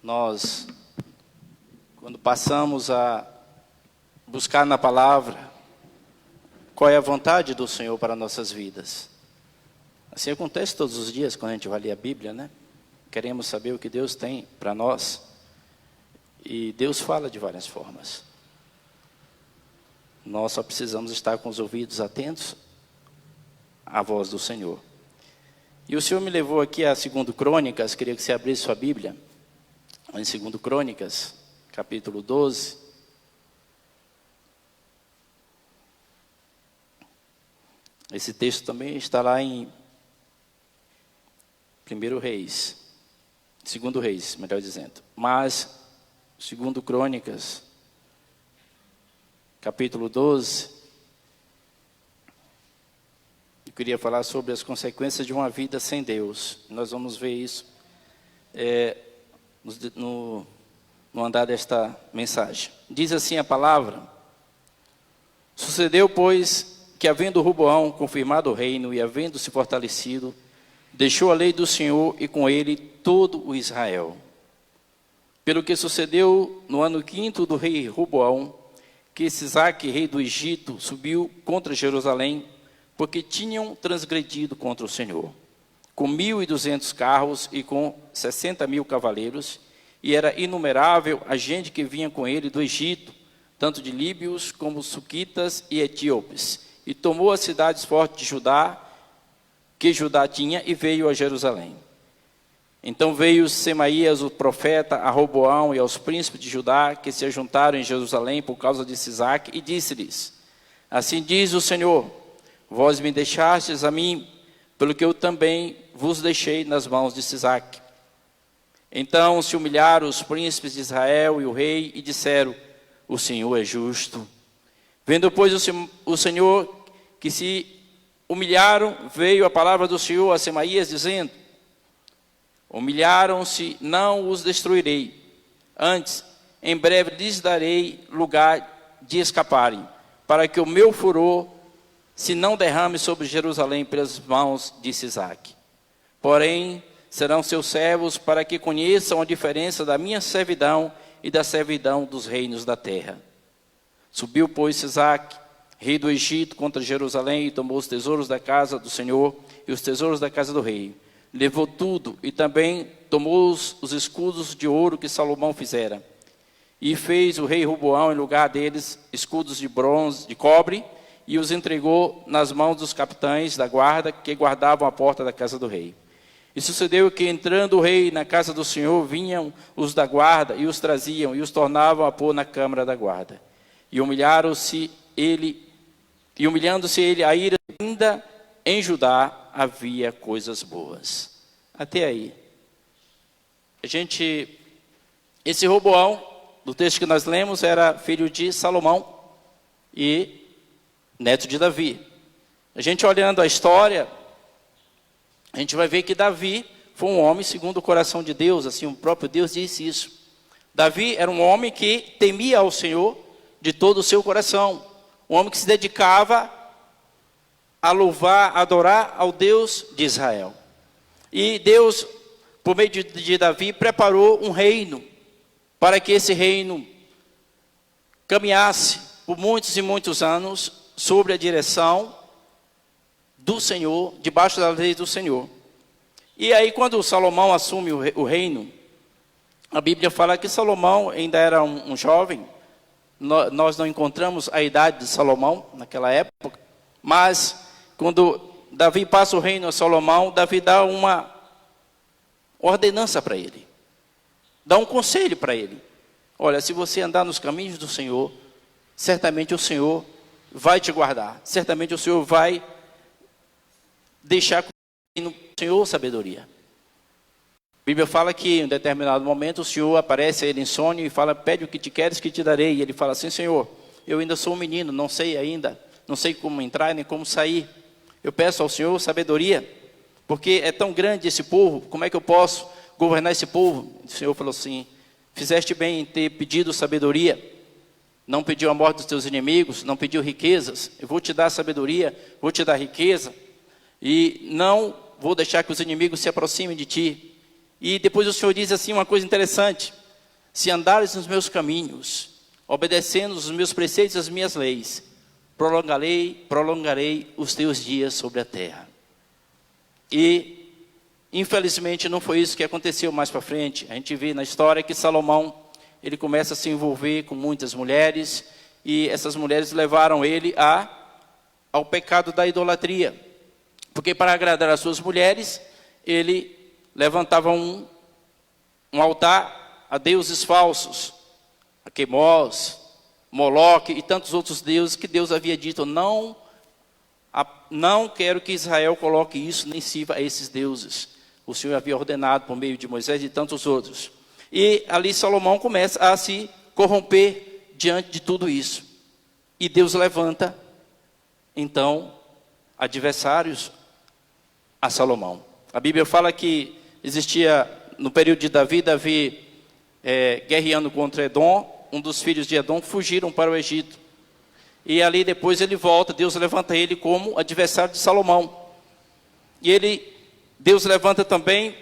nós, quando passamos a buscar na palavra qual é a vontade do Senhor para nossas vidas. Assim acontece todos os dias quando a gente vai ler a Bíblia, né? Queremos saber o que Deus tem para nós. E Deus fala de várias formas. Nós só precisamos estar com os ouvidos atentos à voz do Senhor. E o Senhor me levou aqui a 2 Crônicas, queria que você abrisse sua Bíblia. Em 2 Crônicas, capítulo 12. Esse texto também está lá em 1 Reis, 2 Reis, melhor dizendo. Mas, 2 Crônicas, capítulo 12, eu queria falar sobre as consequências de uma vida sem Deus. Nós vamos ver isso no andar desta mensagem. Diz assim a palavra: Sucedeu, pois, que havendo Roboão confirmado o reino e havendo se fortalecido, deixou a lei do Senhor e com ele todo o Israel. Pelo que sucedeu no ano 5º do rei Roboão, que Sisaque, rei do Egito, subiu contra Jerusalém, porque tinham transgredido contra o Senhor, com 1.200 carros e com 60.000 cavaleiros, e era inumerável a gente que vinha com ele do Egito, tanto de líbios como suquitas e etíopes, e tomou as cidades fortes de Judá, que Judá tinha, e veio a Jerusalém. Então veio Semaías, o profeta, a Roboão e aos príncipes de Judá, que se ajuntaram em Jerusalém por causa de Sisaque, e disse-lhes: Assim diz o Senhor, vós me deixastes a mim, pelo que eu também vos deixei nas mãos de Sisaque. Então se humilharam os príncipes de Israel e o rei, e disseram: O Senhor é justo. Vendo, pois, o Senhor que se humilharam, veio a palavra do Senhor a Semaías, dizendo: Humilharam-se, não os destruirei. Antes, em breve lhes darei lugar de escaparem, para que o meu furor se não derrame sobre Jerusalém pelas mãos de Sisaque. Porém, serão seus servos, para que conheçam a diferença da minha servidão e da servidão dos reinos da terra. Subiu, pois, Sisaque, rei do Egito, contra Jerusalém, e tomou os tesouros da casa do Senhor e os tesouros da casa do rei. Levou tudo, e também tomou os escudos de ouro que Salomão fizera. E fez o rei Roboão, em lugar deles, escudos de bronze, de cobre, e os entregou nas mãos dos capitães da guarda, que guardavam a porta da casa do rei. E sucedeu que, entrando o rei na casa do Senhor, vinham os da guarda, e os traziam, e os tornavam a pôr na câmara da guarda. E humilhando-se ele a ira, ainda em Judá havia coisas boas. Até aí. Esse Roboão, do texto que nós lemos, era filho de Salomão e neto de Davi. A gente olhando a história, a gente vai ver que Davi foi um homem segundo o coração de Deus, assim, o próprio Deus disse isso. Davi era um homem que temia ao Senhor de todo o seu coração, um homem que se dedicava a louvar, a adorar ao Deus de Israel. E Deus, por meio de Davi, preparou um reino, para que esse reino caminhasse por muitos e muitos anos sobre a direção do Senhor, debaixo da lei do Senhor. E aí, quando Salomão assume o reino, a Bíblia fala que Salomão ainda era um jovem. Nós não encontramos a idade de Salomão naquela época, mas quando Davi passa o reino a Salomão, Davi dá uma ordenança para ele, dá um conselho para ele. Olha, se você andar nos caminhos do Senhor, certamente o Senhor vai te guardar, certamente o Senhor vai deixar no Senhor sabedoria. A Bíblia fala que em um determinado momento o Senhor aparece a ele em sonho e fala: pede o que te queres que te darei. E ele fala assim: Senhor, eu ainda sou um menino, não sei ainda, não sei como entrar nem como sair. Eu peço ao Senhor sabedoria, porque é tão grande esse povo, como é que eu posso governar esse povo? O Senhor falou assim: fizeste bem em ter pedido sabedoria, não pediu a morte dos teus inimigos, não pediu riquezas. Eu vou te dar sabedoria, vou te dar riqueza, e não vou deixar que os inimigos se aproximem de ti. E depois o Senhor diz assim uma coisa interessante: se andares nos meus caminhos, obedecendo os meus preceitos e as minhas leis, prolongarei os teus dias sobre a terra. E infelizmente não foi isso que aconteceu mais para frente. A gente vê na história que Salomão, ele começa a se envolver com muitas mulheres, e essas mulheres levaram ele ao pecado da idolatria, porque para agradar as suas mulheres, ele levantava um altar a deuses falsos, a Quemós, Moloque e tantos outros deuses que Deus havia dito: não quero que Israel coloque isso nem sirva a esses deuses. O Senhor havia ordenado por meio de Moisés e tantos outros. E ali Salomão começa a se corromper diante de tudo isso. E Deus levanta, então, adversários a Salomão. A Bíblia fala que existia, no período de Davi, guerreando contra Edom. Um dos filhos de Edom fugiram para o Egito. E ali depois ele volta, Deus levanta ele como adversário de Salomão. E Deus levanta também,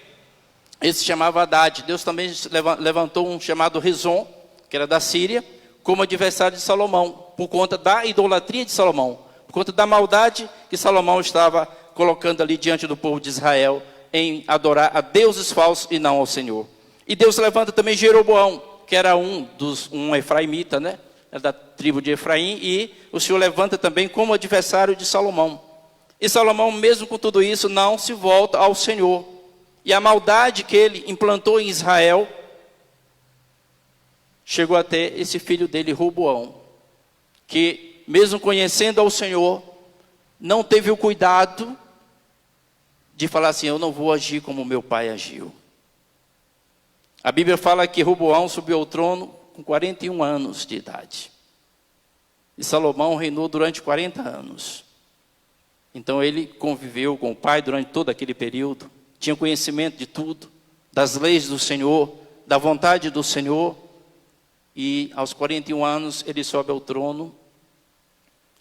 esse se chamava Haddad. Deus também levantou um chamado Rezon, que era da Síria, como adversário de Salomão, por conta da idolatria de Salomão, por conta da maldade que Salomão estava colocando ali diante do povo de Israel, em adorar a deuses falsos e não ao Senhor. E Deus levanta também Jeroboão, que era um efraimita, né? Era da tribo de Efraim, e o Senhor levanta também como adversário de Salomão. E Salomão, mesmo com tudo isso, não se volta ao Senhor. E a maldade que ele implantou em Israel chegou até esse filho dele, Roboão, que mesmo conhecendo ao Senhor, não teve o cuidado de falar assim: eu não vou agir como meu pai agiu. A Bíblia fala que Roboão subiu ao trono com 41 anos de idade. E Salomão reinou durante 40 anos. Então ele conviveu com o pai durante todo aquele período. Tinha conhecimento de tudo, das leis do Senhor, da vontade do Senhor. E aos 41 anos ele sobe ao trono.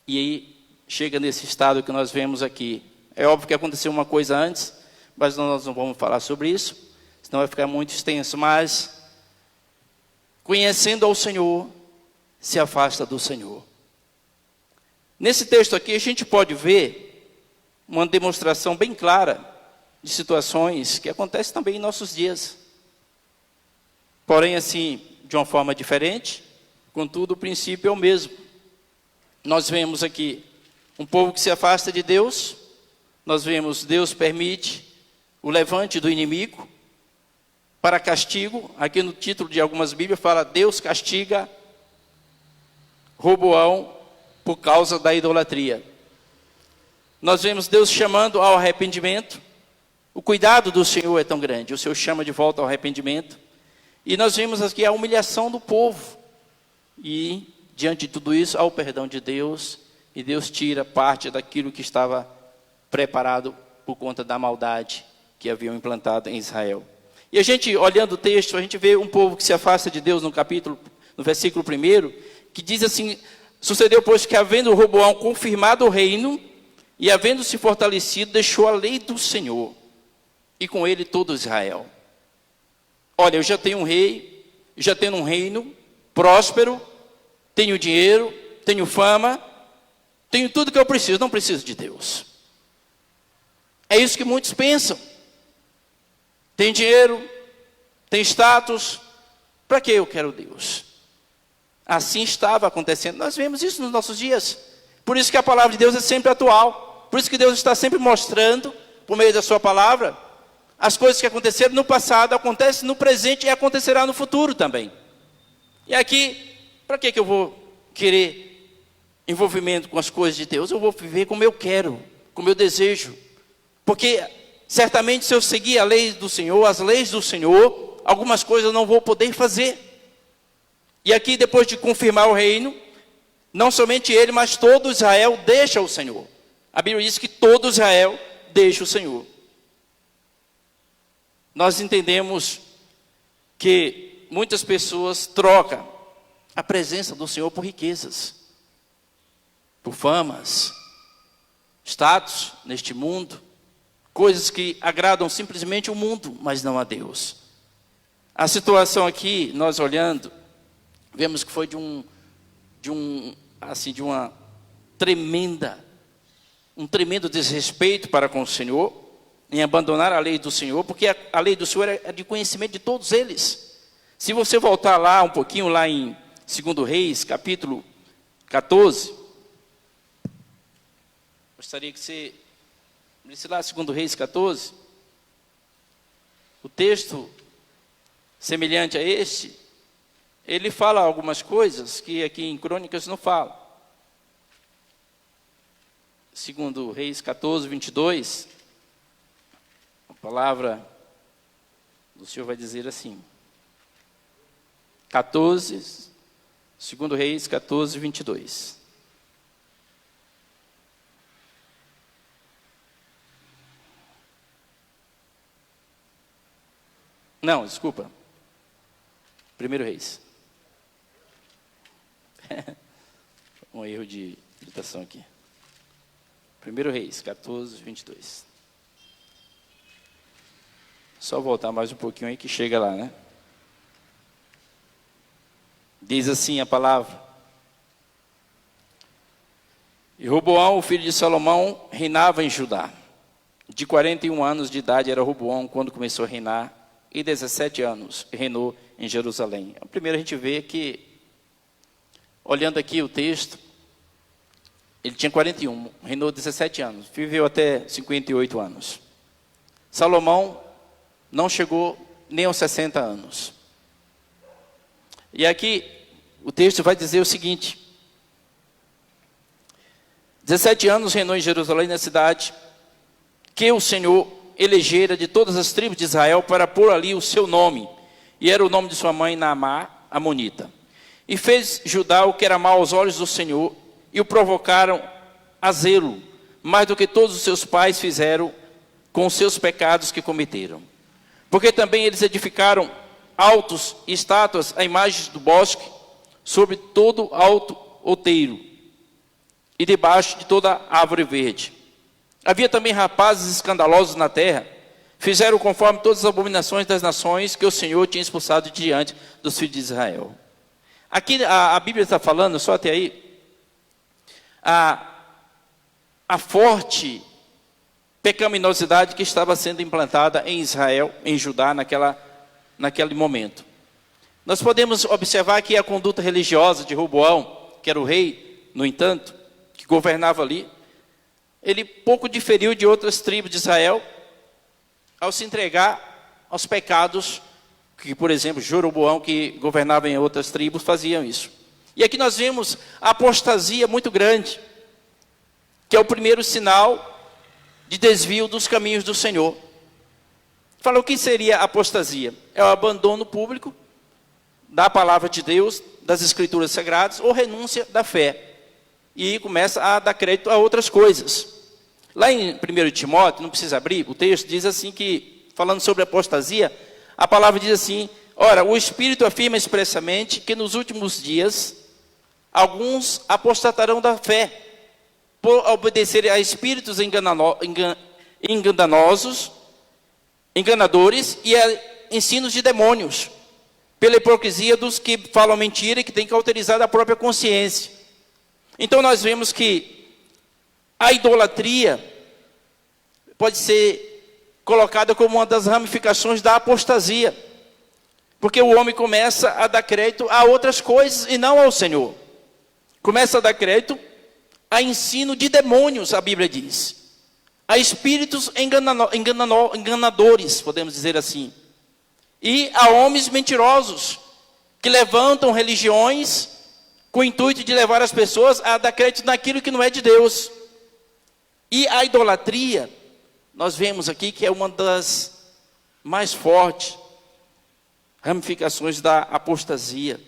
E aí chega nesse estado que nós vemos aqui. É óbvio que aconteceu uma coisa antes, mas nós não vamos falar sobre isso, senão vai ficar muito extenso. Mas, conhecendo ao Senhor, se afasta do Senhor. Nesse texto aqui, a gente pode ver uma demonstração bem clara de situações que acontecem também em nossos dias. Porém, assim, de uma forma diferente, contudo, o princípio é o mesmo. Nós vemos aqui um povo que se afasta de Deus. Nós vemos Deus permite o levante do inimigo para castigo. Aqui no título de algumas Bíblias fala: Deus castiga Roboão por causa da idolatria. Nós vemos Deus chamando ao arrependimento. O cuidado do Senhor é tão grande, o Senhor chama de volta ao arrependimento. E nós vemos aqui a humilhação do povo. E diante de tudo isso, há o perdão de Deus. E Deus tira parte daquilo que estava preparado por conta da maldade que haviam implantado em Israel. E a gente, olhando o texto, a gente vê um povo que se afasta de Deus no versículo 1, que diz assim: sucedeu, pois, que havendo Roboão confirmado o reino, e havendo se fortalecido, deixou a lei do Senhor, e com ele todo Israel. Olha, eu já tenho um rei, já tenho um reino próspero, tenho dinheiro, tenho fama, tenho tudo que eu preciso, não preciso de Deus. É isso que muitos pensam. Tem dinheiro, tem status, para que eu quero Deus? Assim estava acontecendo. Nós vemos isso nos nossos dias. Por isso que a palavra de Deus é sempre atual. Por isso que Deus está sempre mostrando, por meio da sua palavra, as coisas que aconteceram no passado, acontecem no presente e acontecerá no futuro também. E aqui, para que eu vou querer envolvimento com as coisas de Deus? Eu vou viver como eu quero, como eu desejo. Porque certamente, se eu seguir a lei do Senhor, as leis do Senhor, algumas coisas eu não vou poder fazer. E aqui, depois de confirmar o reino, não somente ele, mas todo Israel deixa o Senhor. A Bíblia diz que todo Israel deixa o Senhor. Nós entendemos que muitas pessoas trocam a presença do Senhor por riquezas, por famas, status neste mundo, coisas que agradam simplesmente o mundo, mas não a Deus. A situação aqui, nós olhando, vemos que foi de uma um tremendo desrespeito para com o Senhor, em abandonar a lei do Senhor, porque a lei do Senhor é de conhecimento de todos eles. Se você voltar lá um pouquinho, lá em 2 Reis, capítulo 14, gostaria que você lesse lá 2 Reis 14, o texto semelhante a este, ele fala algumas coisas que aqui em Crônicas não fala. 2 Reis 14, 22, a palavra do Senhor vai dizer assim, 2 Reis 14, 22. Não, desculpa. 1 Reis. Um erro de digitação aqui. 1 Reis, 14, 22. Só voltar mais um pouquinho aí que chega lá, né? Diz assim a palavra: e Roboão, o filho de Salomão, reinava em Judá. De 41 anos de idade era Roboão quando começou a reinar, e 17 anos reinou em Jerusalém. Primeiro a gente vê que, olhando aqui o texto, ele tinha 41, reinou 17 anos, viveu até 58 anos. Salomão não chegou nem aos 60 anos. E aqui o texto vai dizer o seguinte: 17 anos reinou em Jerusalém, na cidade que o Senhor elegera de todas as tribos de Israel para pôr ali o seu nome, e era o nome de sua mãe Naamá, amonita. E fez Judá o que era mal aos olhos do Senhor, e o provocaram a zelo, mais do que todos os seus pais fizeram com os seus pecados que cometeram. Porque também eles edificaram altos e estátuas a imagens do bosque, sobre todo alto outeiro, e debaixo de toda árvore verde. Havia também rapazes escandalosos na terra, fizeram conforme todas as abominações das nações que o Senhor tinha expulsado diante dos filhos de Israel. Aqui a Bíblia está falando, só até aí, a forte pecaminosidade que estava sendo implantada em Israel, em Judá, naquele momento. Nós podemos observar que a conduta religiosa de Roboão, que era o rei, no entanto, que governava ali, ele pouco diferiu de outras tribos de Israel ao se entregar aos pecados que, por exemplo, Jeroboão, que governava em outras tribos, faziam isso. E aqui nós vemos a apostasia muito grande, que é o primeiro sinal de desvio dos caminhos do Senhor. Fala, o que seria apostasia? É o abandono público da palavra de Deus, das escrituras sagradas, ou renúncia da fé. E começa a dar crédito a outras coisas. Lá em 1 Timóteo, não precisa abrir, o texto diz assim que, falando sobre apostasia, a palavra diz assim: ora, o Espírito afirma expressamente que nos últimos dias alguns apostatarão da fé, por obedecer a espíritos enganadores e a ensinos de demônios, pela hipocrisia dos que falam mentira e que têm cauterizado a própria consciência. Então nós vemos que a idolatria pode ser colocada como uma das ramificações da apostasia, porque o homem começa a dar crédito a outras coisas e não ao Senhor. Começa a dar crédito a ensino de demônios, a Bíblia diz, a espíritos enganadores, podemos dizer assim, e a homens mentirosos, que levantam religiões com o intuito de levar as pessoas a dar crédito naquilo que não é de Deus. E a idolatria, nós vemos aqui que é uma das mais fortes ramificações da apostasia,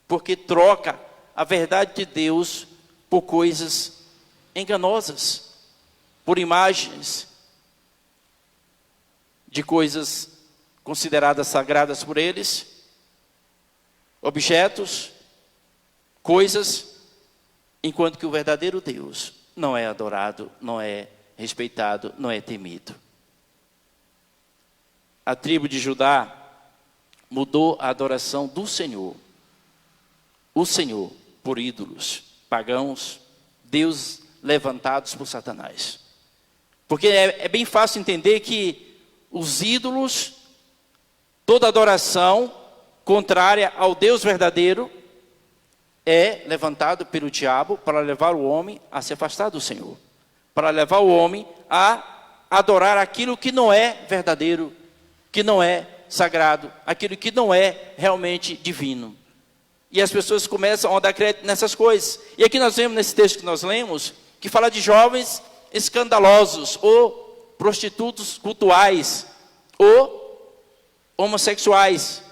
porque troca a verdade de Deus por coisas enganosas, por imagens de coisas consideradas sagradas por eles, objetos, coisas, enquanto que o verdadeiro Deus não é adorado, não é respeitado, não é temido. A tribo de Judá mudou a adoração do Senhor, o Senhor, por ídolos pagãos, deuses levantados por Satanás. Porque é bem fácil entender que os ídolos, toda adoração contrária ao Deus verdadeiro, é levantado pelo diabo para levar o homem a se afastar do Senhor, para levar o homem a adorar aquilo que não é verdadeiro, que não é sagrado, aquilo que não é realmente divino. E as pessoas começam a dar crédito nessas coisas. E aqui nós vemos nesse texto que nós lemos, que fala de jovens escandalosos, ou prostitutos cultuais, ou homossexuais.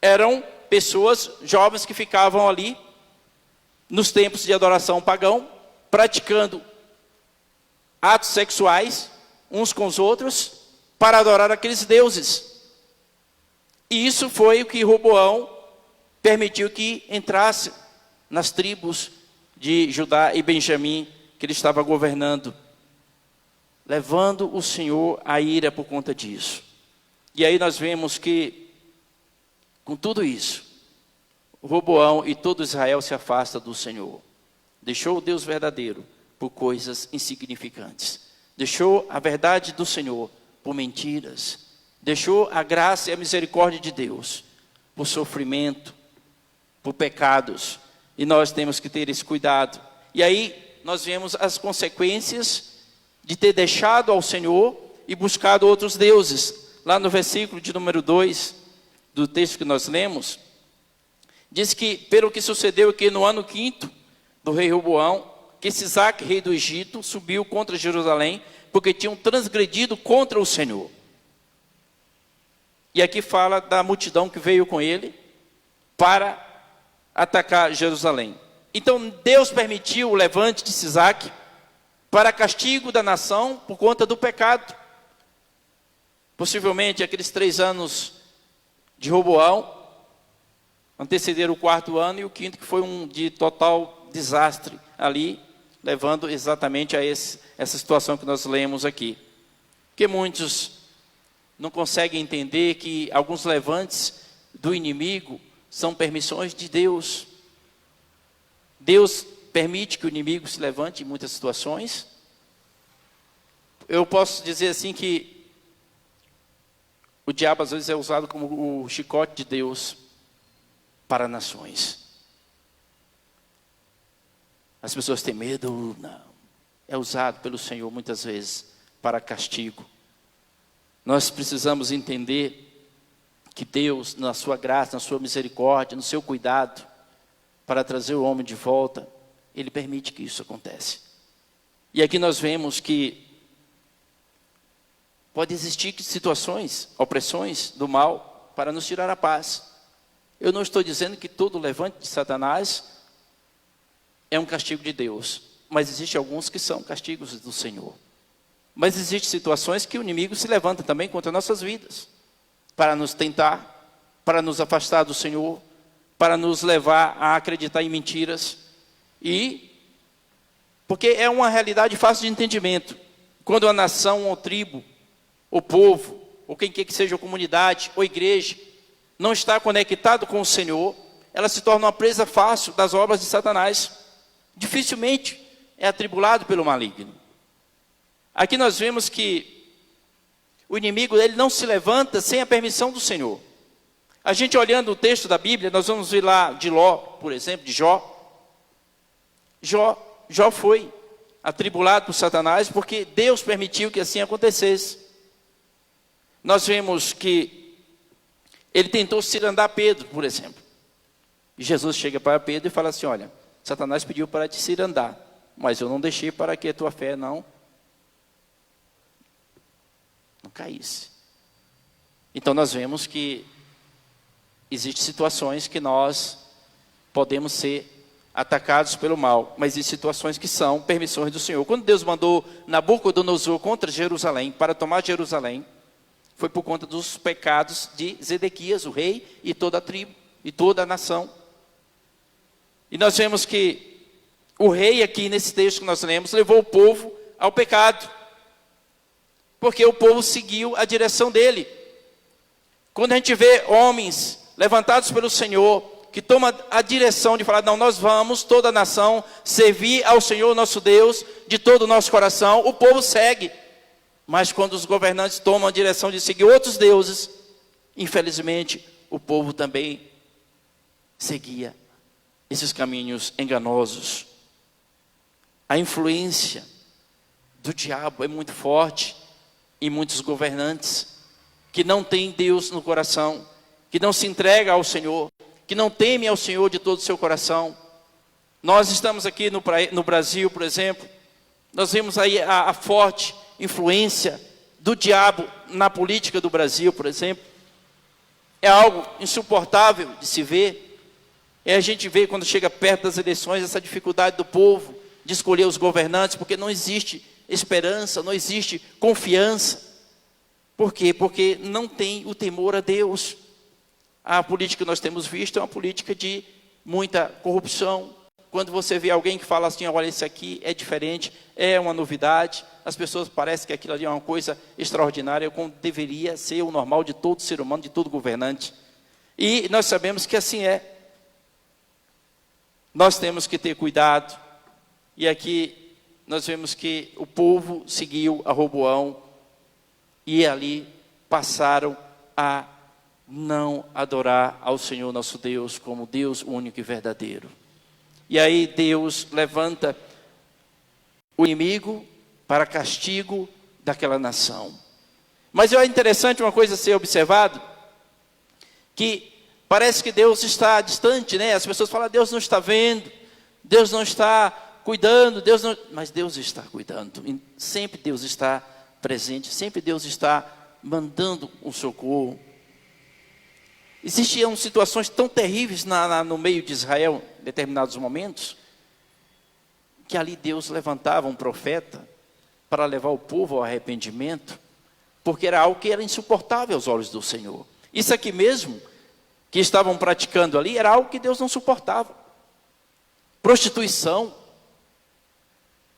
Eram pessoas jovens que ficavam ali, nos templos de adoração pagão, praticando atos sexuais, uns com os outros, para adorar aqueles deuses. E isso foi o que Roboão permitiu que entrasse nas tribos de Judá e Benjamim, que ele estava governando, levando o Senhor à ira por conta disso. E aí nós vemos que, com tudo isso, Roboão e todo Israel se afasta do Senhor. Deixou o Deus verdadeiro por coisas insignificantes. Deixou a verdade do Senhor por mentiras. Deixou a graça e a misericórdia de Deus por sofrimento, por pecados. E nós temos que ter esse cuidado. E aí nós vemos as consequências de ter deixado ao Senhor e buscado outros deuses. Lá no versículo de número 2 do texto que nós lemos, diz que, pelo que sucedeu que no ano 5º do rei Roboão, que Sisaque, rei do Egito, subiu contra Jerusalém, porque tinham transgredido contra o Senhor. E aqui fala da multidão que veio com ele para atacar Jerusalém. Então Deus permitiu o levante de Sisaque para castigo da nação por conta do pecado. Possivelmente aqueles 3 anos de Roboão antecederam o 4º ano e o 5º, que foi um de total desastre ali, levando exatamente a essa situação que nós lemos aqui. Porque muitos não conseguem entender que alguns levantes do inimigo são permissões de Deus. Deus permite que o inimigo se levante em muitas situações. Eu posso dizer assim que o diabo às vezes é usado como o chicote de Deus para nações. As pessoas têm medo, não. É usado pelo Senhor muitas vezes para castigo. Nós precisamos entender que Deus, na sua graça, na sua misericórdia, no seu cuidado, para trazer o homem de volta, Ele permite que isso aconteça. E aqui nós vemos que pode existir situações, opressões do mal, para nos tirar a paz. Eu não estou dizendo que todo levante de Satanás é um castigo de Deus, mas existem alguns que são castigos do Senhor. Mas existem situações que o inimigo se levanta também contra nossas vidas, para nos tentar, para nos afastar do Senhor, para nos levar a acreditar em mentiras. Porque é uma realidade fácil de entendimento. Quando a nação, ou tribo, ou povo, ou quem quer que seja a comunidade, ou igreja, não está conectado com o Senhor, ela se torna uma presa fácil das obras de Satanás. Dificilmente é atribulado pelo maligno. Aqui nós vemos que o inimigo ele não se levanta sem a permissão do Senhor. A gente olhando o texto da Bíblia, nós vamos ver lá de Ló, por exemplo, de Jó. Jó foi atribulado por Satanás porque Deus permitiu que assim acontecesse. Nós vemos que ele tentou cirandar Pedro, por exemplo. E Jesus chega para Pedro e fala assim, olha, Satanás pediu para te cirandar, mas eu não deixei para que a tua fé não caísse. Então nós vemos que existem situações que nós podemos ser atacados pelo mal, mas existem situações que são permissões do Senhor. Quando Deus mandou Nabucodonosor contra Jerusalém, para tomar Jerusalém, foi por conta dos pecados de Zedequias, o rei, e toda a tribo, e toda a nação. E nós vemos que o rei aqui, nesse texto que nós lemos, levou o povo ao pecado, porque o povo seguiu a direção dele. Quando a gente vê homens levantados pelo Senhor, que tomam a direção de falar, não, nós vamos, toda a nação, servir ao Senhor nosso Deus, de todo o nosso coração, o povo segue. Mas quando os governantes tomam a direção de seguir outros deuses, infelizmente, o povo também seguia esses caminhos enganosos. A influência do diabo é muito forte em muitos governantes, que não têm Deus no coração, que não se entrega ao Senhor, que não teme ao Senhor de todo o seu coração. Nós estamos aqui no Brasil, por exemplo, nós vemos aí a forte influência do diabo na política do Brasil, por exemplo. É algo insuportável de se ver. A gente vê quando chega perto das eleições essa dificuldade do povo de escolher os governantes, porque não existe esperança, não existe confiança. Por quê? Porque não tem o temor a Deus. A política que nós temos visto é uma política de muita corrupção. Quando você vê alguém que fala assim, olha, isso aqui é diferente, é uma novidade, as pessoas parecem que aquilo ali é uma coisa extraordinária, como deveria ser o normal de todo ser humano, de todo governante. E nós sabemos que assim é. Nós temos que ter cuidado. E aqui nós vemos que o povo seguiu a Roboão e ali passaram a não adorar ao Senhor nosso Deus como Deus único e verdadeiro. E aí Deus levanta o inimigo para castigo daquela nação. Mas é interessante uma coisa a ser observado, que parece que Deus está distante, né? As pessoas falam, Deus não está vendo, Deus não está cuidando, mas Deus está cuidando. E sempre Deus está presente, sempre Deus está mandando um socorro. Existiam situações tão terríveis no meio de Israel, em determinados momentos, que ali Deus levantava um profeta para levar o povo ao arrependimento, porque era algo que era insuportável aos olhos do Senhor. Isso aqui mesmo, que estavam praticando ali, era algo que Deus não suportava. Prostituição,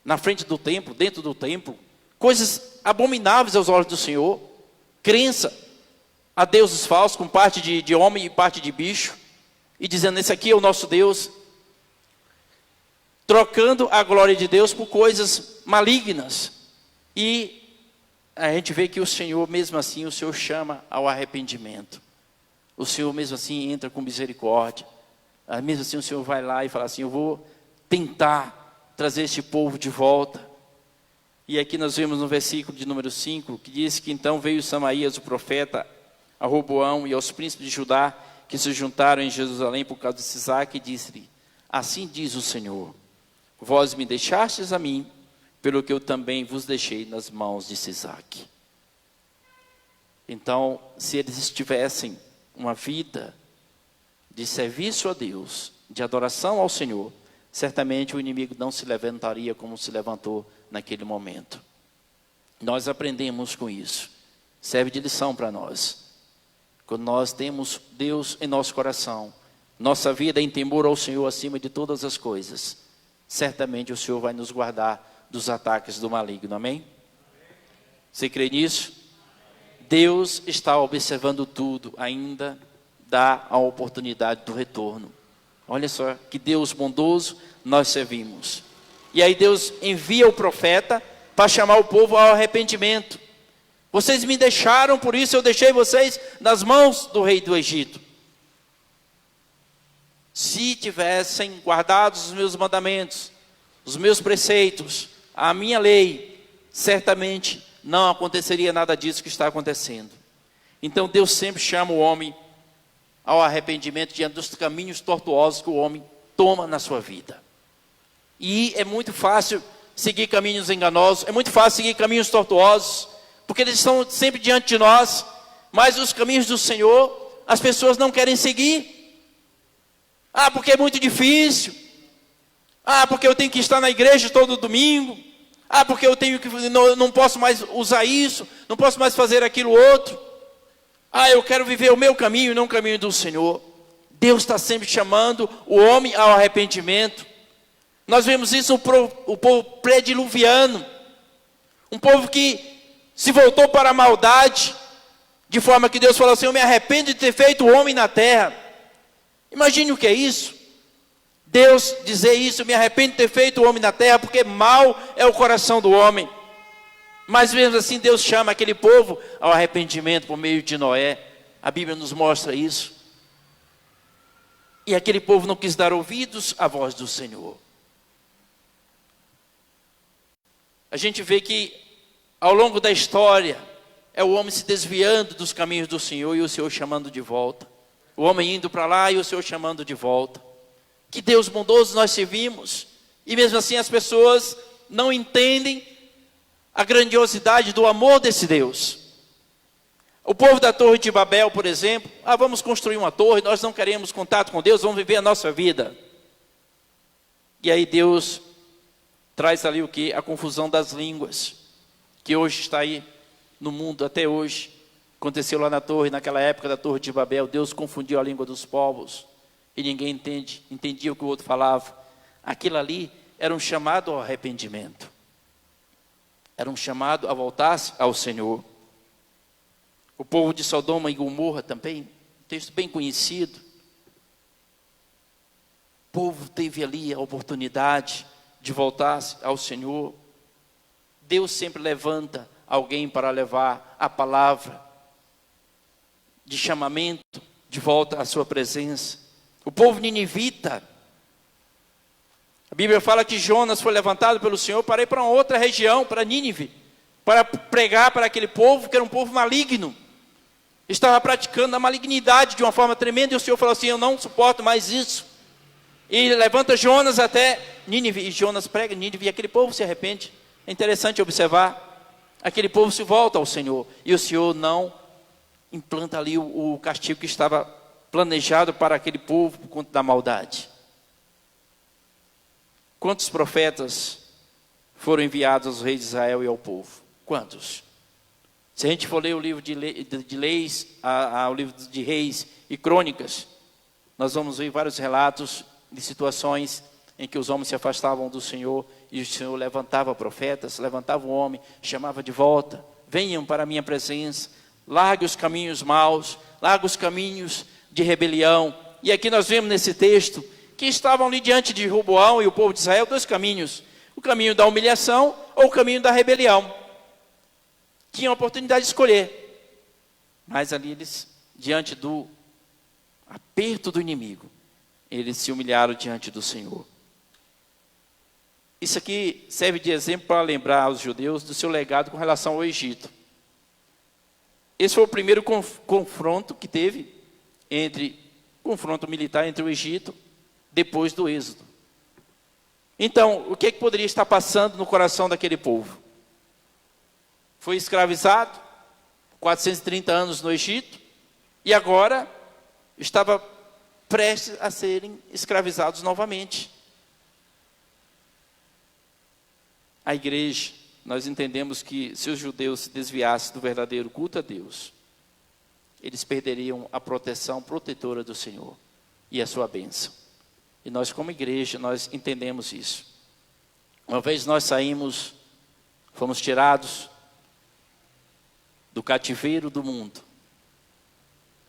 na frente do templo, dentro do templo, coisas abomináveis aos olhos do Senhor, crença a deuses falsos, com parte de homem e parte de bicho, e dizendo, esse aqui é o nosso Deus, trocando a glória de Deus por coisas malignas. E a gente vê que o Senhor, mesmo assim, o Senhor chama ao arrependimento. O Senhor, mesmo assim, entra com misericórdia. Mesmo assim, o Senhor vai lá e fala assim, eu vou tentar trazer este povo de volta. E aqui nós vemos no versículo de número 5, que diz que então veio Samaías, o profeta, a Roboão e aos príncipes de Judá, que se juntaram em Jerusalém por causa de Sisaque, e disse-lhe, assim diz o Senhor, vós me deixastes a mim, pelo que eu também vos deixei nas mãos de Sisaque. Então, se eles tivessem uma vida de serviço a Deus, de adoração ao Senhor, certamente o inimigo não se levantaria como se levantou naquele momento. Nós aprendemos com isso. Serve de lição para nós. Quando nós temos Deus em nosso coração, nossa vida em temor ao Senhor acima de todas as coisas, certamente o Senhor vai nos guardar dos ataques do maligno. Amém? Você crê nisso? Deus está observando tudo, ainda dá a oportunidade do retorno. Olha só que Deus bondoso nós servimos. E aí Deus envia o profeta para chamar o povo ao arrependimento. Vocês me deixaram, por isso eu deixei vocês nas mãos do rei do Egito. Se tivessem guardado os meus mandamentos, os meus preceitos, a minha lei, certamente não aconteceria nada disso que está acontecendo. Então Deus sempre chama o homem ao arrependimento diante dos caminhos tortuosos que o homem toma na sua vida. E é muito fácil seguir caminhos enganosos, é muito fácil seguir caminhos tortuosos, porque eles estão sempre diante de nós, mas os caminhos do Senhor, as pessoas não querem seguir. Ah, porque é muito difícil. Ah, porque eu tenho que estar na igreja todo domingo. Ah, porque eu tenho que, não posso mais usar isso, não posso mais fazer aquilo outro. Ah, eu quero viver o meu caminho e não o caminho do Senhor. Deus está sempre chamando o homem ao arrependimento. Nós vemos isso no povo pré-diluviano, um povo que se voltou para a maldade, de forma que Deus falou assim: eu me arrependo de ter feito o homem na terra. Imagine o que é isso. Deus dizer isso: eu me arrependo de ter feito o homem na terra, porque mau é o coração do homem. Mas mesmo assim Deus chama aquele povo ao arrependimento por meio de Noé. A Bíblia nos mostra isso. E aquele povo não quis dar ouvidos à voz do Senhor. A gente vê que ao longo da história é o homem se desviando dos caminhos do Senhor e o Senhor chamando de volta. O homem indo para lá e o Senhor chamando de volta. Que Deus bondoso nós servimos. E mesmo assim as pessoas não entendem a grandiosidade do amor desse Deus. O povo da Torre de Babel, por exemplo, vamos construir uma torre, nós não queremos contato com Deus, vamos viver a nossa vida. E aí Deus traz ali o que? A confusão das línguas, que hoje está aí no mundo até hoje. Aconteceu lá na torre, naquela época da Torre de Babel, Deus confundiu a língua dos povos, e ninguém entendia o que o outro falava. Aquilo ali era um chamado ao arrependimento. Era um chamado a voltar-se ao Senhor. O povo de Sodoma e Gomorra também, um texto bem conhecido. O povo teve ali a oportunidade de voltar-se ao Senhor. Deus sempre levanta alguém para levar a palavra de chamamento de volta à sua presença. O povo ninivita, a Bíblia fala que Jonas foi levantado pelo Senhor para ir para uma outra região, para Nínive, para pregar para aquele povo que era um povo maligno. Estava praticando a malignidade de uma forma tremenda, e o Senhor falou assim: eu não suporto mais isso. E levanta Jonas até Nínive, e Jonas prega em Nínive, e aquele povo se arrepende. É interessante observar, aquele povo se volta ao Senhor, e o Senhor não implanta ali o castigo que estava planejado para aquele povo por conta da maldade. Quantos profetas foram enviados aos reis de Israel e ao povo? Quantos? Se a gente for ler o livro de leis, o livro de reis e crônicas, nós vamos ver vários relatos de situações em que os homens se afastavam do Senhor, e o Senhor levantava profetas, levantava o homem, chamava de volta: venham para a minha presença, largue os caminhos maus, largue os caminhos de rebelião. E aqui nós vemos nesse texto que estavam ali diante de Roboão e o povo de Israel dois caminhos: o caminho da humilhação ou o caminho da rebelião. Tinham a oportunidade de escolher, mas ali eles, diante do aperto do inimigo, eles se humilharam diante do Senhor. Isso aqui serve de exemplo para lembrar aos judeus do seu legado com relação ao Egito. Esse foi o primeiro confronto que teve, confronto militar entre o Egito, depois do Êxodo. Então, o que poderia estar passando no coração daquele povo? Foi escravizado, 430 anos no Egito, e agora estava prestes a serem escravizados novamente. A igreja, nós entendemos que se os judeus se desviassem do verdadeiro culto a Deus, eles perderiam a proteção protetora do Senhor e a sua bênção. E nós, como igreja, nós entendemos isso. Uma vez nós saímos, fomos tirados do cativeiro do mundo,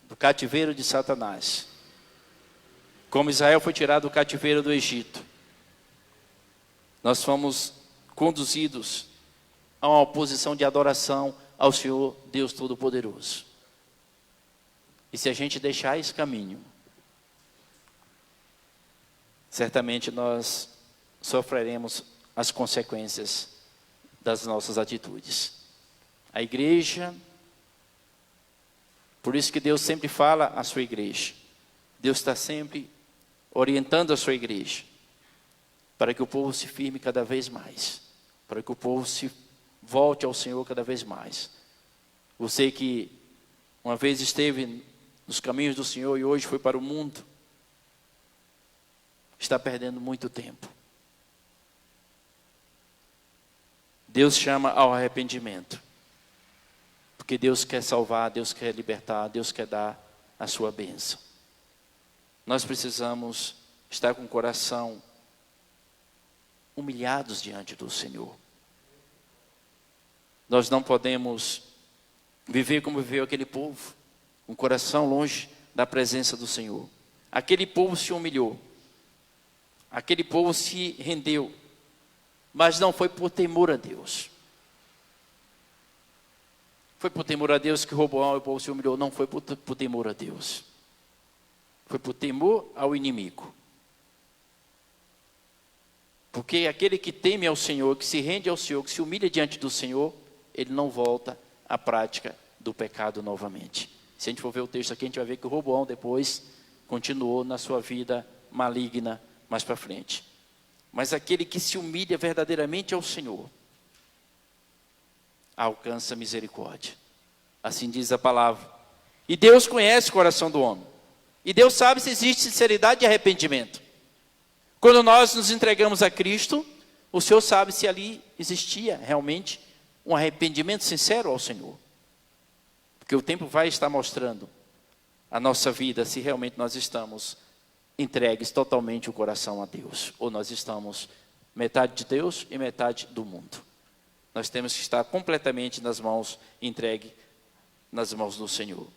do cativeiro de Satanás. Como Israel foi tirado do cativeiro do Egito, nós fomos conduzidos a uma posição de adoração ao Senhor Deus Todo-Poderoso. E se a gente deixar esse caminho, certamente nós sofreremos as consequências das nossas atitudes. A igreja, por isso que Deus sempre fala à sua igreja. Deus está sempre orientando a sua igreja, para que o povo se firme cada vez mais, para que o povo se volte ao Senhor cada vez mais. Você que uma vez esteve nos caminhos do Senhor e hoje foi para o mundo, está perdendo muito tempo. Deus chama ao arrependimento, porque Deus quer salvar, Deus quer libertar, Deus quer dar a sua bênção. Nós precisamos estar com o coração humilhados diante do Senhor. Nós não podemos viver como viveu aquele povo, um coração longe da presença do Senhor. Aquele povo se humilhou, aquele povo se rendeu, mas não foi por temor a Deus. Foi por temor a Deus que Roboão e o povo se humilhou, não foi por temor a Deus. Foi por temor ao inimigo. Porque aquele que teme ao Senhor, que se rende ao Senhor, que se humilha diante do Senhor, ele não volta à prática do pecado novamente. Se a gente for ver o texto aqui, a gente vai ver que o Roboão depois continuou na sua vida maligna mais para frente. Mas aquele que se humilha verdadeiramente ao Senhor, alcança misericórdia. Assim diz a palavra. E Deus conhece o coração do homem. E Deus sabe se existe sinceridade e arrependimento. Quando nós nos entregamos a Cristo, o Senhor sabe se ali existia realmente um arrependimento sincero ao Senhor. Porque o tempo vai estar mostrando a nossa vida, se realmente nós estamos entregues totalmente o coração a Deus, ou nós estamos metade de Deus e metade do mundo. Nós temos que estar completamente nas mãos, entregue nas mãos do Senhor.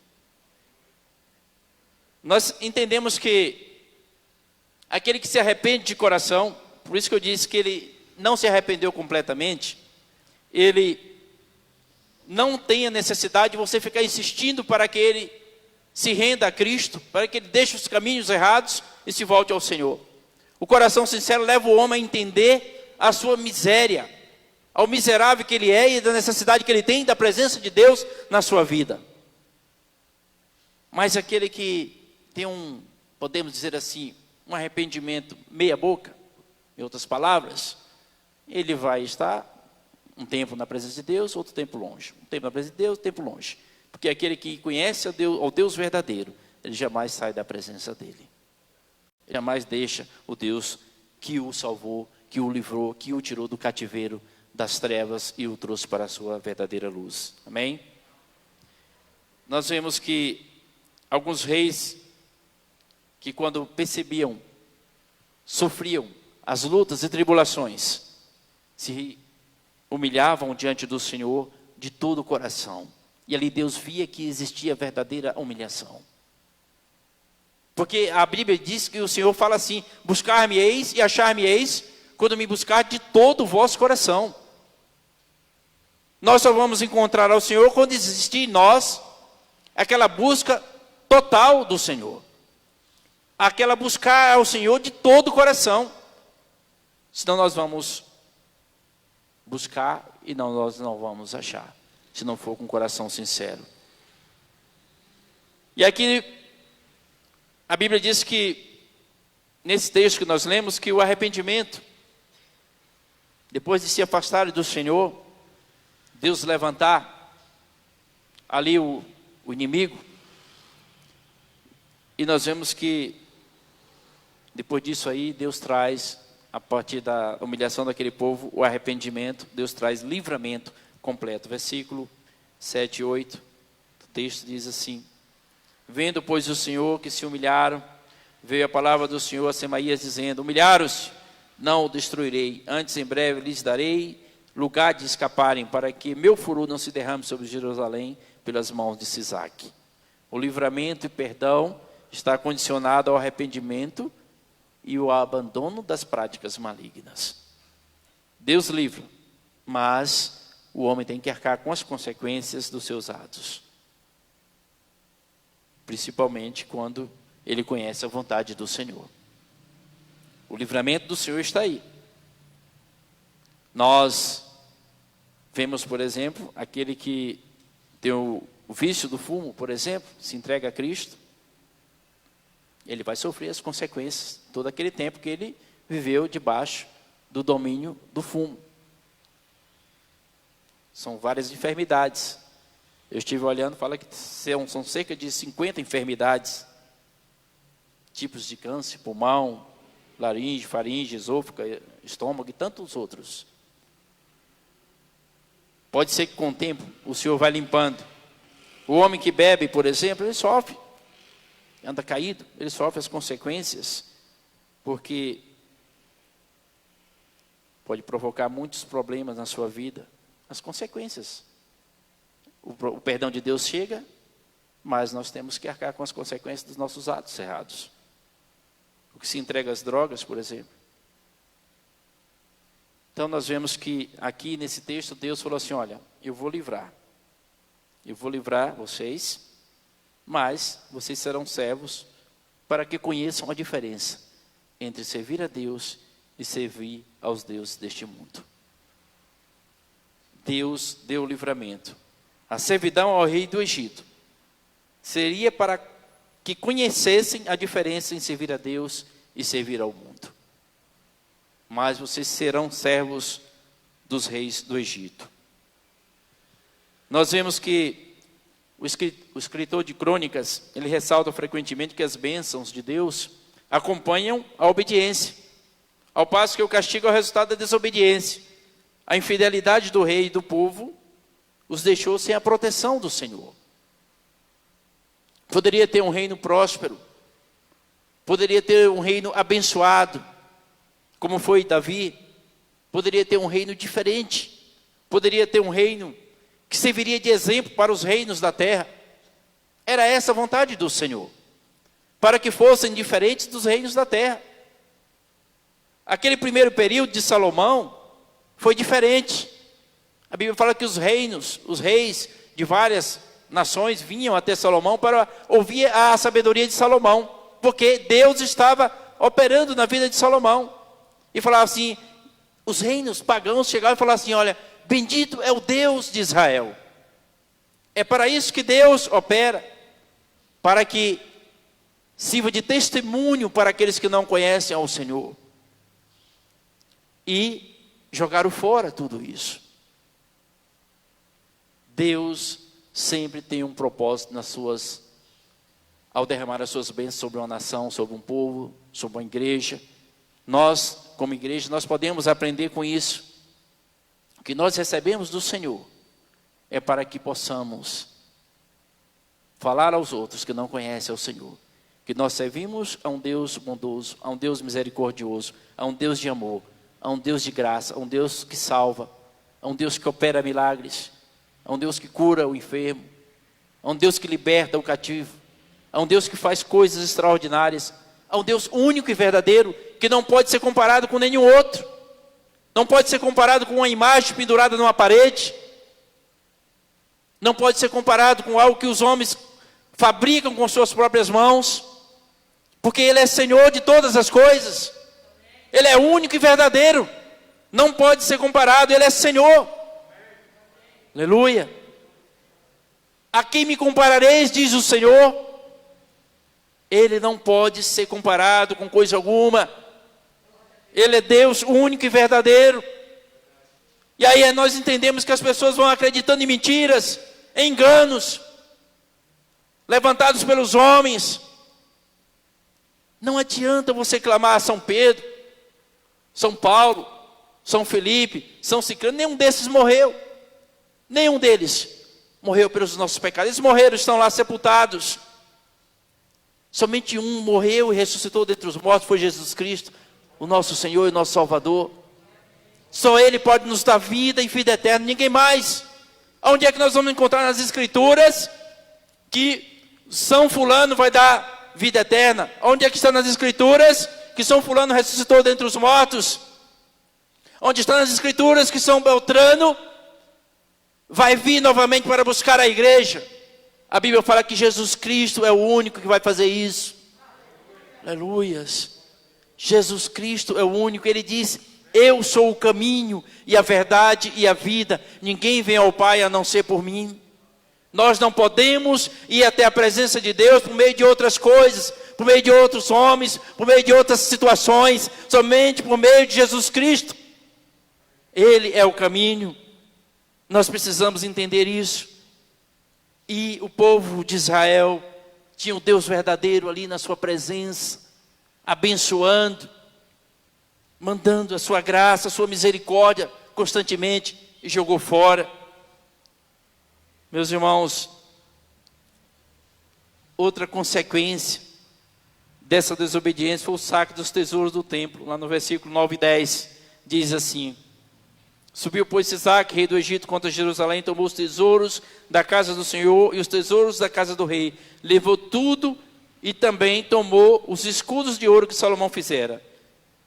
Nós entendemos que aquele que se arrepende de coração, por isso que eu disse que ele não se arrependeu completamente, ele não tem a necessidade de você ficar insistindo para que ele se renda a Cristo, para que ele deixe os caminhos errados e se volte ao Senhor. O coração sincero leva o homem a entender a sua miséria, ao miserável que ele é e da necessidade que ele tem da presença de Deus na sua vida. Mas aquele que tem podemos dizer assim, um arrependimento meia boca, em outras palavras, ele vai estar um tempo na presença de Deus, outro tempo longe. Um tempo na presença de Deus, outro tempo longe. Porque aquele que conhece ao Deus verdadeiro, ele jamais sai da presença dele. Ele jamais deixa o Deus que o salvou, que o livrou, que o tirou do cativeiro das trevas e o trouxe para a sua verdadeira luz. Amém? Nós vemos que alguns reis que quando percebiam, sofriam as lutas e tribulações, se humilhavam diante do Senhor de todo o coração. E ali Deus via que existia verdadeira humilhação. Porque a Bíblia diz que o Senhor fala assim, buscar-me-eis e achar-me-eis, quando me buscar de todo o vosso coração. Nós só vamos encontrar ao Senhor quando existir em nós aquela busca total do Senhor. Aquela buscar ao Senhor de todo o coração. Senão nós vamos buscar e nós não vamos achar, se não for com o coração sincero. E aqui a Bíblia diz que, nesse texto que nós lemos, que o arrependimento, depois de se afastarem do Senhor, Deus levantar ali o inimigo, e nós vemos que, depois disso aí, Deus traz a partir da humilhação daquele povo, o arrependimento, Deus traz livramento completo. Versículo 7 e 8, o texto diz assim: vendo, pois, o Senhor que se humilharam, veio a palavra do Senhor a Semaías, dizendo: humilharam-se, não o destruirei, antes em breve lhes darei lugar de escaparem, para que meu furor não se derrame sobre Jerusalém pelas mãos de Sisaque. O livramento e perdão está condicionado ao arrependimento e o abandono das práticas malignas. Deus livra, mas o homem tem que arcar com as consequências dos seus atos, principalmente quando ele conhece a vontade do Senhor. O livramento do Senhor está aí. Nós vemos, por exemplo, aquele que tem o vício do fumo, por exemplo, se entrega a Cristo, ele vai sofrer as consequências todo aquele tempo que ele viveu debaixo do domínio do fumo. São várias enfermidades. Eu estive olhando, fala que são cerca de 50 enfermidades, tipos de câncer, pulmão, laringe, faringe, esôfago, estômago e tantos outros. Pode ser que com o tempo o Senhor vai limpando. O homem que bebe, por exemplo, ele sofre, anda caído, ele sofre as consequências, porque pode provocar muitos problemas na sua vida, as consequências. O perdão de Deus chega, mas nós temos que arcar com as consequências dos nossos atos errados. O que se entrega às drogas, por exemplo. Então nós vemos que aqui nesse texto Deus falou assim: olha, eu vou livrar vocês, mas vocês serão servos para que conheçam a diferença entre servir a Deus e servir aos deuses deste mundo. Deus deu o livramento. A servidão ao rei do Egito seria para que conhecessem a diferença em servir a Deus e servir ao mundo. Mas vocês serão servos dos reis do Egito. Nós vemos que o escritor de Crônicas, ele ressalta frequentemente que as bênçãos de Deus acompanham a obediência, ao passo que o castigo é o resultado da desobediência. A infidelidade do rei e do povo os deixou sem a proteção do Senhor. Poderia ter um reino próspero, poderia ter um reino abençoado, como foi Davi, poderia ter um reino diferente, poderia ter um reino que serviria de exemplo para os reinos da terra. Era essa a vontade do Senhor, para que fossem diferentes dos reinos da terra. Aquele primeiro período de Salomão foi diferente. A Bíblia fala que os reis de várias nações vinham até Salomão para ouvir a sabedoria de Salomão, porque Deus estava operando na vida de Salomão. E falava assim, os reinos pagãos chegavam e falavam assim: olha, bendito é o Deus de Israel. É para isso que Deus opera, para que sirva de testemunho para aqueles que não conhecem ao Senhor. E jogaram fora tudo isso. Deus sempre tem um propósito ao derramar as suas bênçãos sobre uma nação, sobre um povo, sobre uma igreja. Nós, como igreja, nós podemos aprender com isso. O que nós recebemos do Senhor é para que possamos falar aos outros que não conhecem ao Senhor, que nós servimos a um Deus bondoso, a um Deus misericordioso, a um Deus de amor, a um Deus de graça, a um Deus que salva, a um Deus que opera milagres, a um Deus que cura o enfermo, a um Deus que liberta o cativo, a um Deus que faz coisas extraordinárias, a um Deus único e verdadeiro, que não pode ser comparado com nenhum outro, não pode ser comparado com uma imagem pendurada numa parede, não pode ser comparado com algo que os homens fabricam com suas próprias mãos, porque Ele é Senhor de todas as coisas, Ele é único e verdadeiro, não pode ser comparado, Ele é Senhor. Aleluia. A quem me comparareis, diz o Senhor? Ele não pode ser comparado com coisa alguma. Ele é Deus único e verdadeiro. E aí nós entendemos que as pessoas vão acreditando em mentiras, em enganos, levantados pelos homens. Não adianta você clamar a São Pedro, São Paulo, São Felipe, São Cicrano, nenhum desses morreu. Nenhum deles morreu pelos nossos pecados. Eles morreram, estão lá sepultados. Somente um morreu e ressuscitou dentre os mortos, foi Jesus Cristo, o nosso Senhor e nosso Salvador. Só Ele pode nos dar vida e vida eterna, ninguém mais. Onde é que nós vamos encontrar nas Escrituras que São Fulano vai dar vida eterna? Onde é que está nas Escrituras que São Fulano ressuscitou dentre os mortos? Onde está nas Escrituras que São Beltrano vai vir novamente para buscar a igreja? A Bíblia fala que Jesus Cristo é o único que vai fazer isso. Aleluias. Jesus Cristo é o único. Ele diz: eu sou o caminho e a verdade e a vida. Ninguém vem ao Pai a não ser por mim. Nós não podemos ir até a presença de Deus por meio de outras coisas, por meio de outros homens, por meio de outras situações, somente por meio de Jesus Cristo. Ele é o caminho. Nós precisamos entender isso. E o povo de Israel tinha o Deus verdadeiro ali na sua presença, abençoando, mandando a sua graça, a sua misericórdia constantemente, e jogou fora. Meus irmãos, outra consequência dessa desobediência foi o saque dos tesouros do templo. Lá no versículo 9 e 10, diz assim: subiu, pois, Sisaque, rei do Egito, contra Jerusalém, tomou os tesouros da casa do Senhor e os tesouros da casa do rei. Levou tudo e também tomou os escudos de ouro que Salomão fizera.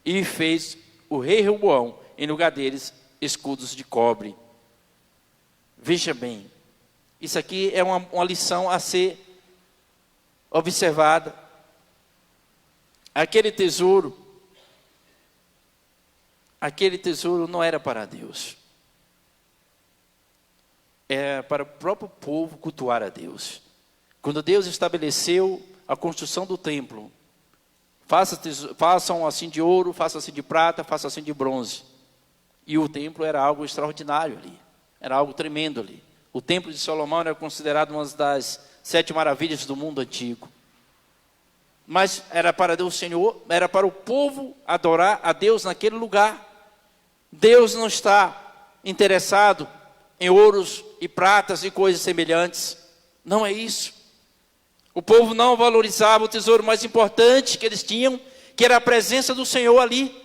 E fez o rei Reoboão, em lugar deles, escudos de cobre. Veja bem, isso aqui é uma lição a ser observada. Aquele tesouro não era para Deus. Era para o próprio povo cultuar a Deus. Quando Deus estabeleceu a construção do templo, façam assim de ouro, façam assim de prata, façam assim de bronze. E o templo era algo extraordinário ali. Era algo tremendo ali. O templo de Salomão era considerado uma das 7 maravilhas do mundo antigo. Mas era para Deus, Senhor, era para o povo adorar a Deus naquele lugar. Deus não está interessado em ouros e pratas e coisas semelhantes. Não é isso. O povo não valorizava o tesouro mais importante que eles tinham, que era a presença do Senhor ali.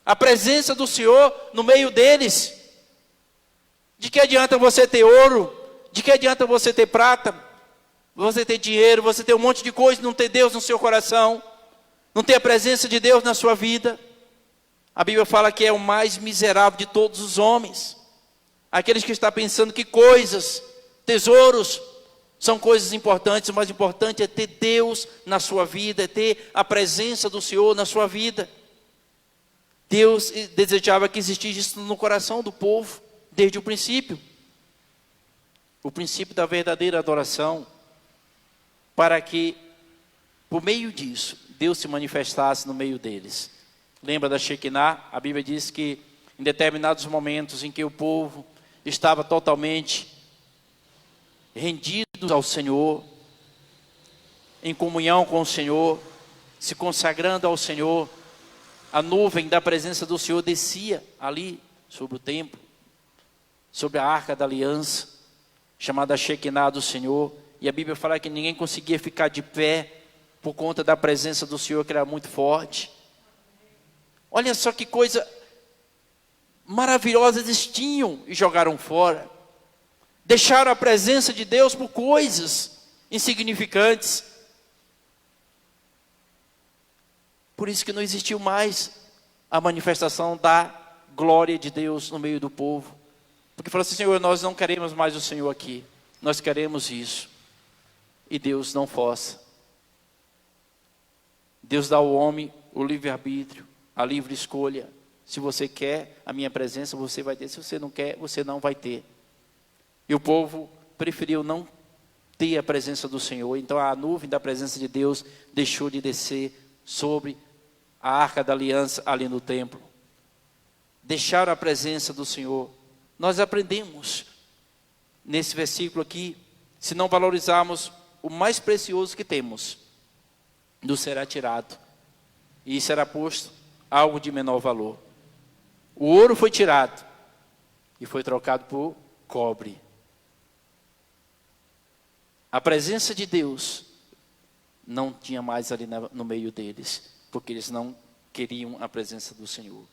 A presença do Senhor no meio deles. De que adianta você ter ouro? De que adianta você ter prata? Você ter dinheiro, você ter um monte de coisa, não ter Deus no seu coração, não ter a presença de Deus na sua vida. A Bíblia fala que é o mais miserável de todos os homens. Aqueles que estão pensando que coisas, tesouros, são coisas importantes. O mais importante é ter Deus na sua vida, é ter a presença do Senhor na sua vida. Deus desejava que existisse isso no coração do povo, desde o princípio. O princípio da verdadeira adoração, para que, por meio disso, Deus se manifestasse no meio deles. Lembra da Shekinah? A Bíblia diz que em determinados momentos em que o povo estava totalmente rendidos ao Senhor, em comunhão com o Senhor, se consagrando ao Senhor, a nuvem da presença do Senhor descia ali sobre o templo, sobre a arca da aliança, chamada Shekinah do Senhor. E a Bíblia fala que ninguém conseguia ficar de pé por conta da presença do Senhor, que era muito forte. Olha só que coisa maravilhosa eles tinham e jogaram fora. Deixaram a presença de Deus por coisas insignificantes. Por isso que não existiu mais a manifestação da glória de Deus no meio do povo. Porque falou assim: Senhor, nós não queremos mais o Senhor aqui. Nós queremos isso. E Deus não força. Deus dá ao homem o livre-arbítrio, a livre escolha. Se você quer a minha presença, você vai ter. Se você não quer, você não vai ter. E o povo preferiu não ter a presença do Senhor. Então a nuvem da presença de Deus deixou de descer sobre a arca da aliança ali no templo. Deixaram a presença do Senhor. Nós aprendemos nesse versículo aqui, se não valorizarmos o mais precioso que temos, nos será tirado e será posto algo de menor valor. O ouro foi tirado e foi trocado por cobre. A presença de Deus não tinha mais ali no meio deles, porque eles não queriam a presença do Senhor.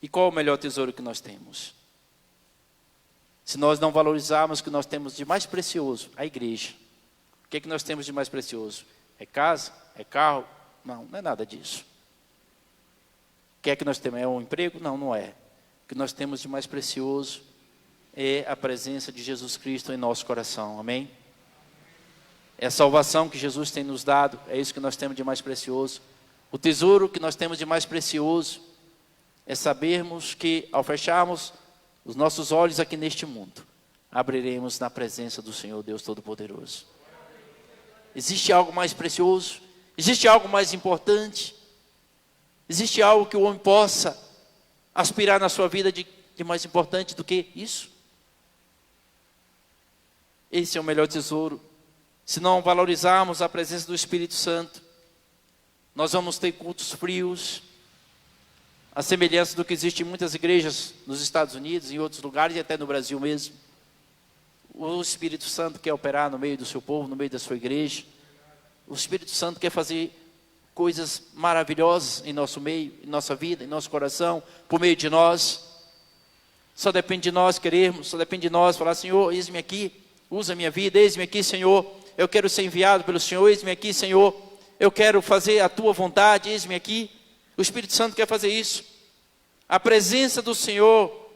E qual é o melhor tesouro que nós temos? Se nós não valorizarmos o que nós temos de mais precioso, a igreja. O que é que nós temos de mais precioso? É casa? É carro? Não, não é nada disso. O que é que nós temos? É um emprego? Não, não é. O que nós temos de mais precioso é a presença de Jesus Cristo em nosso coração. Amém? É a salvação que Jesus tem nos dado. É isso que nós temos de mais precioso. O tesouro que nós temos de mais precioso é sabermos que ao fecharmos os nossos olhos aqui neste mundo, abriremos na presença do Senhor Deus Todo-Poderoso. Existe algo mais precioso? Existe algo mais importante? Existe algo que o homem possa aspirar na sua vida de mais importante do que isso? Esse é o melhor tesouro. Se não valorizarmos a presença do Espírito Santo, nós vamos ter cultos frios, a semelhança do que existe em muitas igrejas nos Estados Unidos, em outros lugares e até no Brasil mesmo. O Espírito Santo quer operar no meio do seu povo, no meio da sua igreja. O Espírito Santo quer fazer coisas maravilhosas em nosso meio, em nossa vida, em nosso coração, por meio de nós. Só depende de nós querermos, só depende de nós falar: Senhor, eis-me aqui, usa a minha vida, eis-me aqui, Senhor. Eu quero ser enviado pelo Senhor, eis-me aqui, Senhor. Eu quero fazer a tua vontade, eis-me aqui. O Espírito Santo quer fazer isso. A presença do Senhor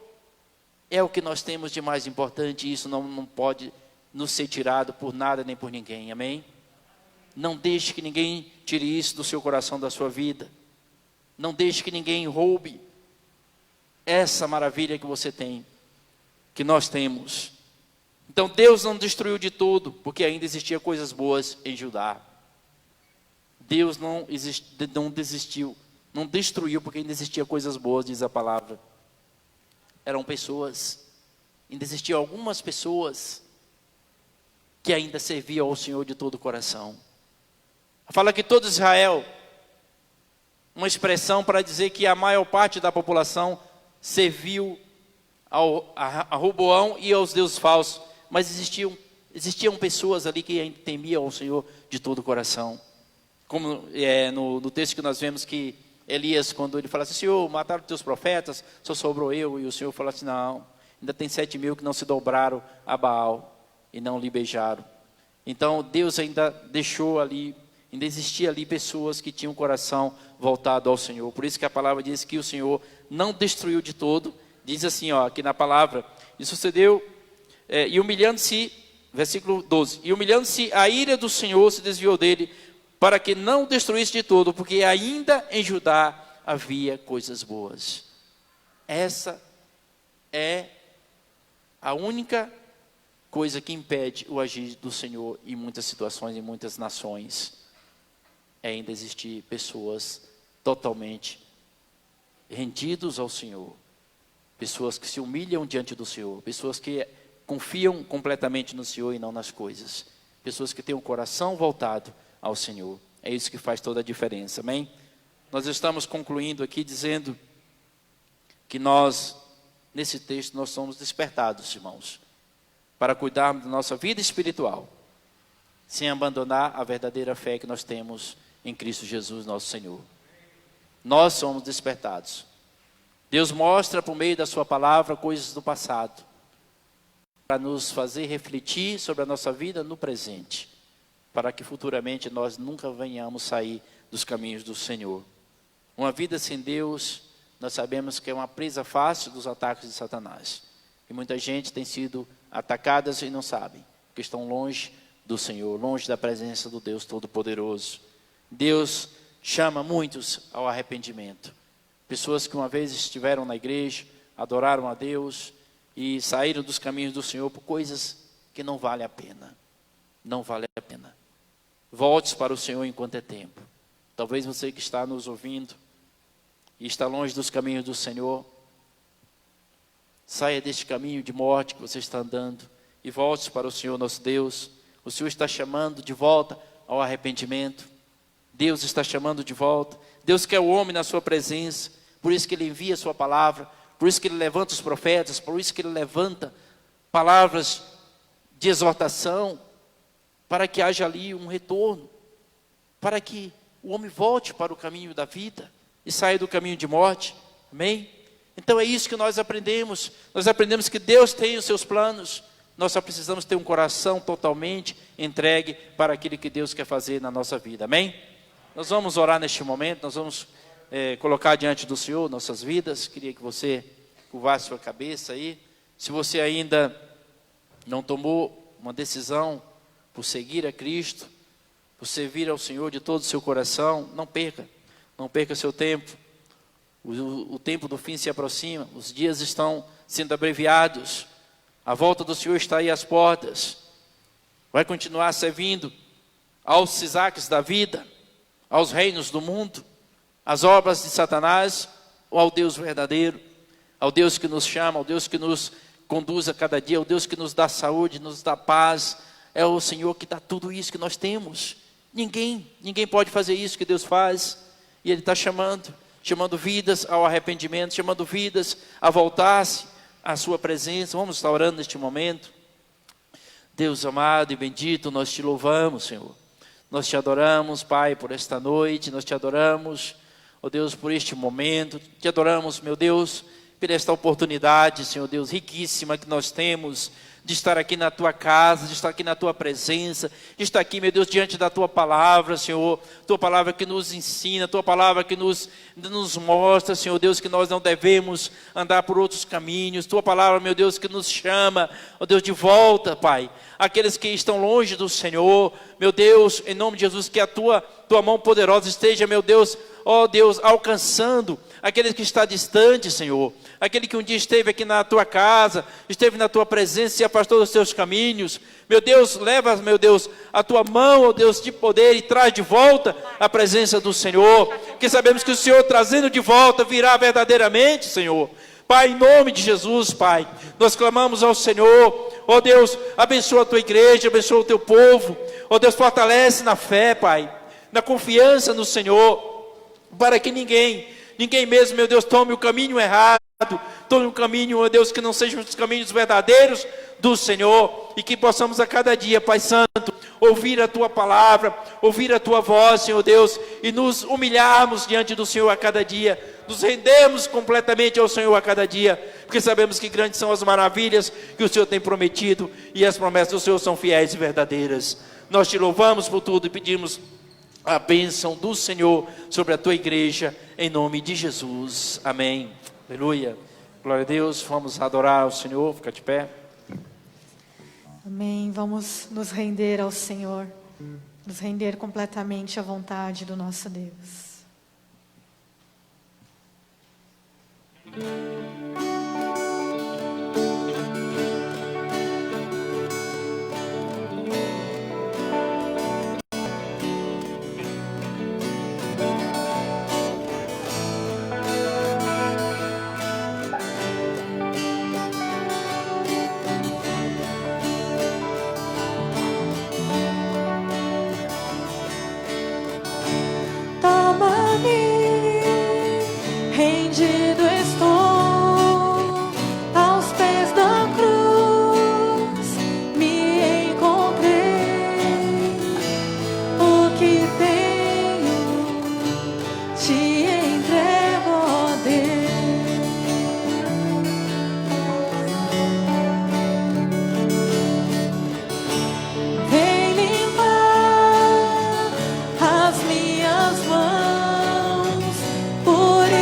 é o que nós temos de mais importante, e isso não pode nos ser tirado por nada nem por ninguém, amém? Não deixe que ninguém tire isso do seu coração, da sua vida. Não deixe que ninguém roube essa maravilha que você tem, que nós temos. Então Deus não destruiu de tudo, porque ainda existia coisas boas em Judá. Deus não desistiu, não destruiu, porque ainda existia coisas boas, diz a palavra. Eram pessoas, ainda existiam algumas pessoas que ainda serviam ao Senhor de todo o coração. Fala que todo Israel, uma expressão para dizer que a maior parte da população serviu a Roboão e aos deuses falsos, mas existiam pessoas ali que ainda temiam ao Senhor de todo o coração. Como no texto que nós vemos que Elias, quando ele fala assim: Senhor, mataram os teus profetas, só sobrou eu. E o Senhor fala assim: não, ainda tem 7.000 que não se dobraram a Baal e não lhe beijaram. Então Deus ainda deixou ali, ainda existia ali pessoas que tinham o coração voltado ao Senhor. Por isso que a palavra diz que o Senhor não destruiu de todo. Diz assim, aqui na palavra: e sucedeu, e humilhando-se, versículo 12, e humilhando-se, a ira do Senhor se desviou dele, para que não destruísse de todo, porque ainda em Judá havia coisas boas. Essa é a única coisa que impede o agir do Senhor em muitas situações, em muitas nações. Ainda existir pessoas totalmente rendidos ao Senhor, pessoas que se humilham diante do Senhor, pessoas que confiam completamente no Senhor e não nas coisas, pessoas que têm o coração voltado ao Senhor. É isso que faz toda a diferença, amém? Nós estamos concluindo aqui dizendo que nós, nesse texto, nós somos despertados, irmãos, para cuidarmos da nossa vida espiritual, sem abandonar a verdadeira fé que nós temos em Cristo Jesus, nosso Senhor. Nós somos despertados. Deus mostra por meio da sua palavra coisas do passado, para nos fazer refletir sobre a nossa vida no presente, para que futuramente nós nunca venhamos sair dos caminhos do Senhor. Uma vida sem Deus, nós sabemos que é uma presa fácil dos ataques de Satanás. E muita gente tem sido atacadas e não sabem, porque estão longe do Senhor, longe da presença do Deus Todo-Poderoso. Deus chama muitos ao arrependimento. Pessoas que uma vez estiveram na igreja, adoraram a Deus e saíram dos caminhos do Senhor por coisas que não valem a pena. Não vale a pena. Volte para o Senhor enquanto é tempo. Talvez você que está nos ouvindo e está longe dos caminhos do Senhor, saia deste caminho de morte que você está andando e volte para o Senhor nosso Deus. O Senhor está chamando de volta ao arrependimento. Deus está chamando de volta. Deus quer o homem na sua presença. Por isso que Ele envia a sua palavra, por isso que Ele levanta os profetas, por isso que Ele levanta palavras de exortação, para que haja ali um retorno, para que o homem volte para o caminho da vida e saia do caminho de morte. Amém? Então é isso que nós aprendemos que Deus tem os seus planos, nós só precisamos ter um coração totalmente entregue para aquilo que Deus quer fazer na nossa vida. Amém? Nós vamos orar neste momento, nós vamos colocar diante do Senhor nossas vidas. Queria que você curvasse sua cabeça aí. Se você ainda não tomou uma decisão por seguir a Cristo, por servir ao Senhor de todo o seu coração, não perca seu tempo. O tempo do fim se aproxima, os dias estão sendo abreviados, a volta do Senhor está aí às portas. Vai continuar servindo aos Sisaques da vida, aos reinos do mundo, às obras de Satanás, ou ao Deus verdadeiro, ao Deus que nos chama, ao Deus que nos conduz a cada dia, ao Deus que nos dá saúde, nos dá paz. É o Senhor que dá tudo isso que nós temos. Ninguém pode fazer isso que Deus faz. E Ele está chamando vidas ao arrependimento, chamando vidas a voltar-se à sua presença. Vamos estar orando neste momento. Deus amado e bendito, nós te louvamos, Senhor. Nós te adoramos, Pai, por esta noite. Nós te adoramos, ó Deus, por este momento. Te adoramos, meu Deus, por esta oportunidade, Senhor Deus, riquíssima que nós temos de estar aqui na Tua casa, de estar aqui na Tua presença, de estar aqui, meu Deus, diante da Tua palavra, Senhor. Tua palavra que nos ensina, Tua palavra que nos mostra, Senhor Deus, que nós não devemos andar por outros caminhos. Tua palavra, meu Deus, que nos chama, ó Deus, de volta, Pai. Aqueles que estão longe do Senhor, meu Deus, em nome de Jesus, que a Tua mão poderosa esteja, meu Deus, ó Deus, alcançando aquele que está distante, Senhor. Aquele que um dia esteve aqui na Tua casa, esteve na Tua presença, se afastou dos Teus caminhos. Meu Deus, leva, meu Deus, a Tua mão, ó Deus, de poder e traz de volta a presença do Senhor. Porque sabemos que o Senhor trazendo de volta virá verdadeiramente, Senhor. Pai, em nome de Jesus, Pai, nós clamamos ao Senhor. Ó Deus, abençoa a Tua igreja, abençoa o Teu povo. Ó Deus, fortalece na fé, Pai, na confiança no Senhor, para que ninguém mesmo, meu Deus, tome o caminho errado, tome um caminho, ó Deus, que não sejam os caminhos verdadeiros do Senhor, e que possamos a cada dia, Pai Santo, ouvir a Tua palavra, ouvir a Tua voz, Senhor Deus, e nos humilharmos diante do Senhor a cada dia, nos rendermos completamente ao Senhor a cada dia, porque sabemos que grandes são as maravilhas que o Senhor tem prometido, e as promessas do Senhor são fiéis e verdadeiras. Nós te louvamos por tudo e pedimos a bênção do Senhor sobre a Tua igreja, em nome de Jesus, amém, aleluia, glória a Deus. Vamos adorar ao Senhor, fica de pé. Amém, vamos nos render ao Senhor, nos render completamente à vontade do nosso Deus. Rendido estou aos pés da cruz, me encontrei. O que tenho te entrego, ó Deus. Vem limpar as minhas mãos, purificar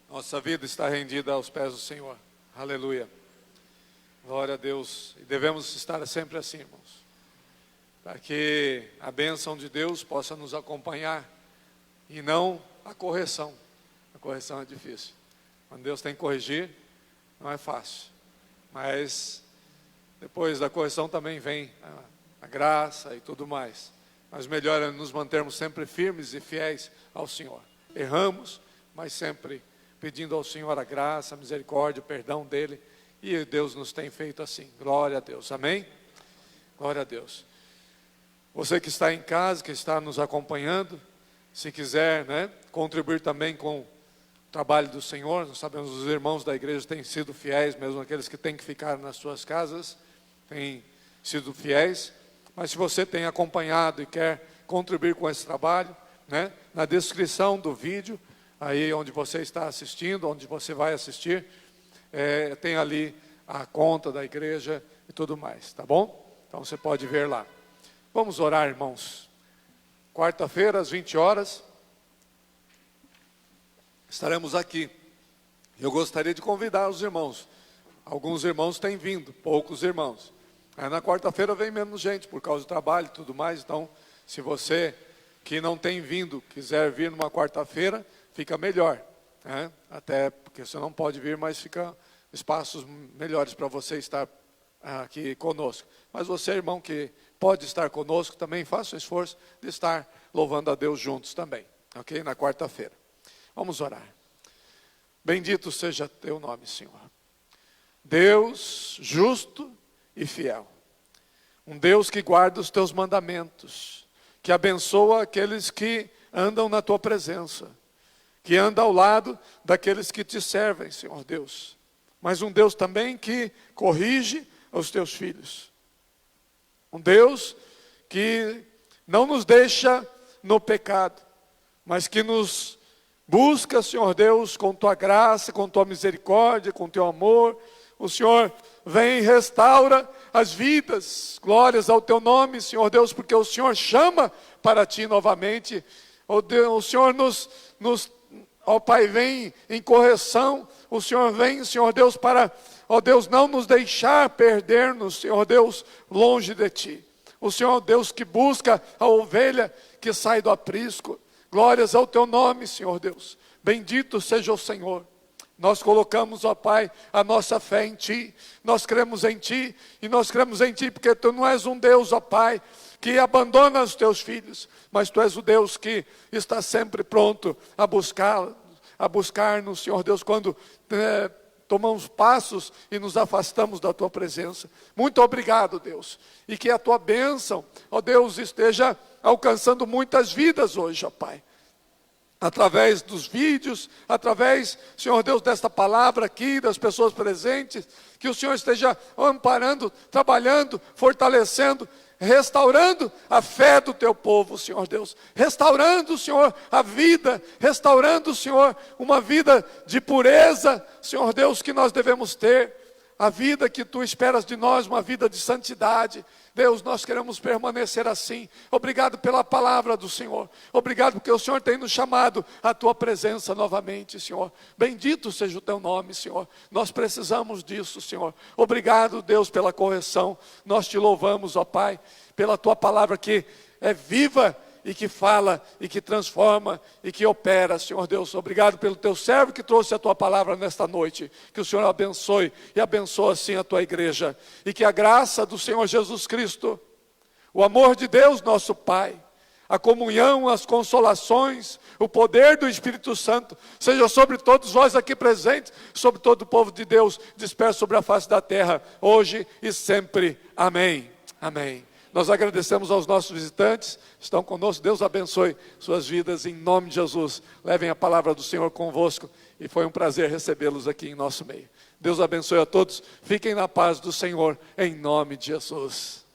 Nossa vida está rendida aos pés do Senhor. Aleluia. Glória a Deus. E devemos estar sempre assim, irmãos, para que a bênção de Deus possa nos acompanhar e não a correção. A correção é difícil. Quando Deus tem que corrigir, não é fácil. Mas depois da correção também vem a graça e tudo mais. Mas melhor é nos mantermos sempre firmes e fiéis ao Senhor. Erramos, mas sempre pedindo ao Senhor a graça, a misericórdia, o perdão dEle. E Deus nos tem feito assim. Glória a Deus. Amém? Glória a Deus. Você que está em casa, que está nos acompanhando, se quiser, contribuir também com o trabalho do Senhor. Nós sabemos que os irmãos da igreja têm sido fiéis, mesmo aqueles que têm que ficar nas suas casas, têm sido fiéis. Mas se você tem acompanhado e quer contribuir com esse trabalho, na descrição do vídeo, aí onde você está assistindo, onde você vai assistir, tem ali a conta da igreja e tudo mais, tá bom? Então você pode ver lá. Vamos orar, irmãos. Quarta-feira, às 20 horas, estaremos aqui. Eu gostaria de convidar os irmãos. Alguns irmãos têm vindo, poucos irmãos. Na quarta-feira vem menos gente por causa do trabalho e tudo mais. Então, se você que não tem vindo quiser vir numa quarta-feira, fica melhor. Até porque você não pode vir, mas fica espaços melhores para você estar aqui conosco. Mas você, irmão, que pode estar conosco também, faça o esforço de estar louvando a Deus juntos também, ok? Na quarta-feira. Vamos orar. Bendito seja teu nome, Senhor. Deus justo e fiel. Um Deus que guarda os teus mandamentos, que abençoa aqueles que andam na tua presença, que anda ao lado daqueles que te servem, Senhor Deus. Mas um Deus também que corrige os teus filhos. Um Deus que não nos deixa no pecado, mas que nos busca, Senhor Deus, com tua graça, com tua misericórdia, com teu amor. O Senhor vem e restaura as vidas. Glórias ao teu nome, Senhor Deus, porque o Senhor chama para ti novamente. O Senhor ó Pai, vem em correção. O Senhor vem, Senhor Deus, para, ó Deus, não nos deixar perder-nos, Senhor Deus, longe de ti. O Senhor, Deus, que busca a ovelha que sai do aprisco. Glórias ao teu nome, Senhor Deus. Bendito seja o Senhor. Nós colocamos, ó Pai, a nossa fé em ti. Nós cremos em ti. E nós cremos em ti porque tu não és um Deus, ó Pai, que abandona os teus filhos, mas tu és o Deus que está sempre pronto a buscar-nos, Senhor Deus, quando tomamos passos e nos afastamos da tua presença. Muito obrigado, Deus. E que a tua bênção, ó Deus, esteja alcançando muitas vidas hoje, ó Pai. Através dos vídeos, através, Senhor Deus, desta palavra aqui, das pessoas presentes, que o Senhor esteja amparando, trabalhando, fortalecendo, restaurando a fé do teu povo, Senhor Deus. Restaurando, Senhor, a vida, restaurando, Senhor, uma vida de pureza, Senhor Deus, que nós devemos ter. A vida que tu esperas de nós, uma vida de santidade. Deus, nós queremos permanecer assim. Obrigado pela palavra do Senhor. Obrigado porque o Senhor tem nos chamado à tua presença novamente, Senhor. Bendito seja o teu nome, Senhor. Nós precisamos disso, Senhor. Obrigado, Deus, pela correção. Nós te louvamos, ó Pai, pela tua palavra que é viva e que fala, e que transforma, e que opera, Senhor Deus. Obrigado pelo teu servo que trouxe a tua palavra nesta noite. Que o Senhor abençoe, e abençoe assim a tua igreja. E que a graça do Senhor Jesus Cristo, o amor de Deus nosso Pai, a comunhão, as consolações, o poder do Espírito Santo, seja sobre todos vós aqui presentes, sobre todo o povo de Deus, disperso sobre a face da terra, hoje e sempre. Amém. Amém. Nós agradecemos aos nossos visitantes, estão conosco. Deus abençoe suas vidas em nome de Jesus. Levem a palavra do Senhor convosco e foi um prazer recebê-los aqui em nosso meio. Deus abençoe a todos. Fiquem na paz do Senhor em nome de Jesus.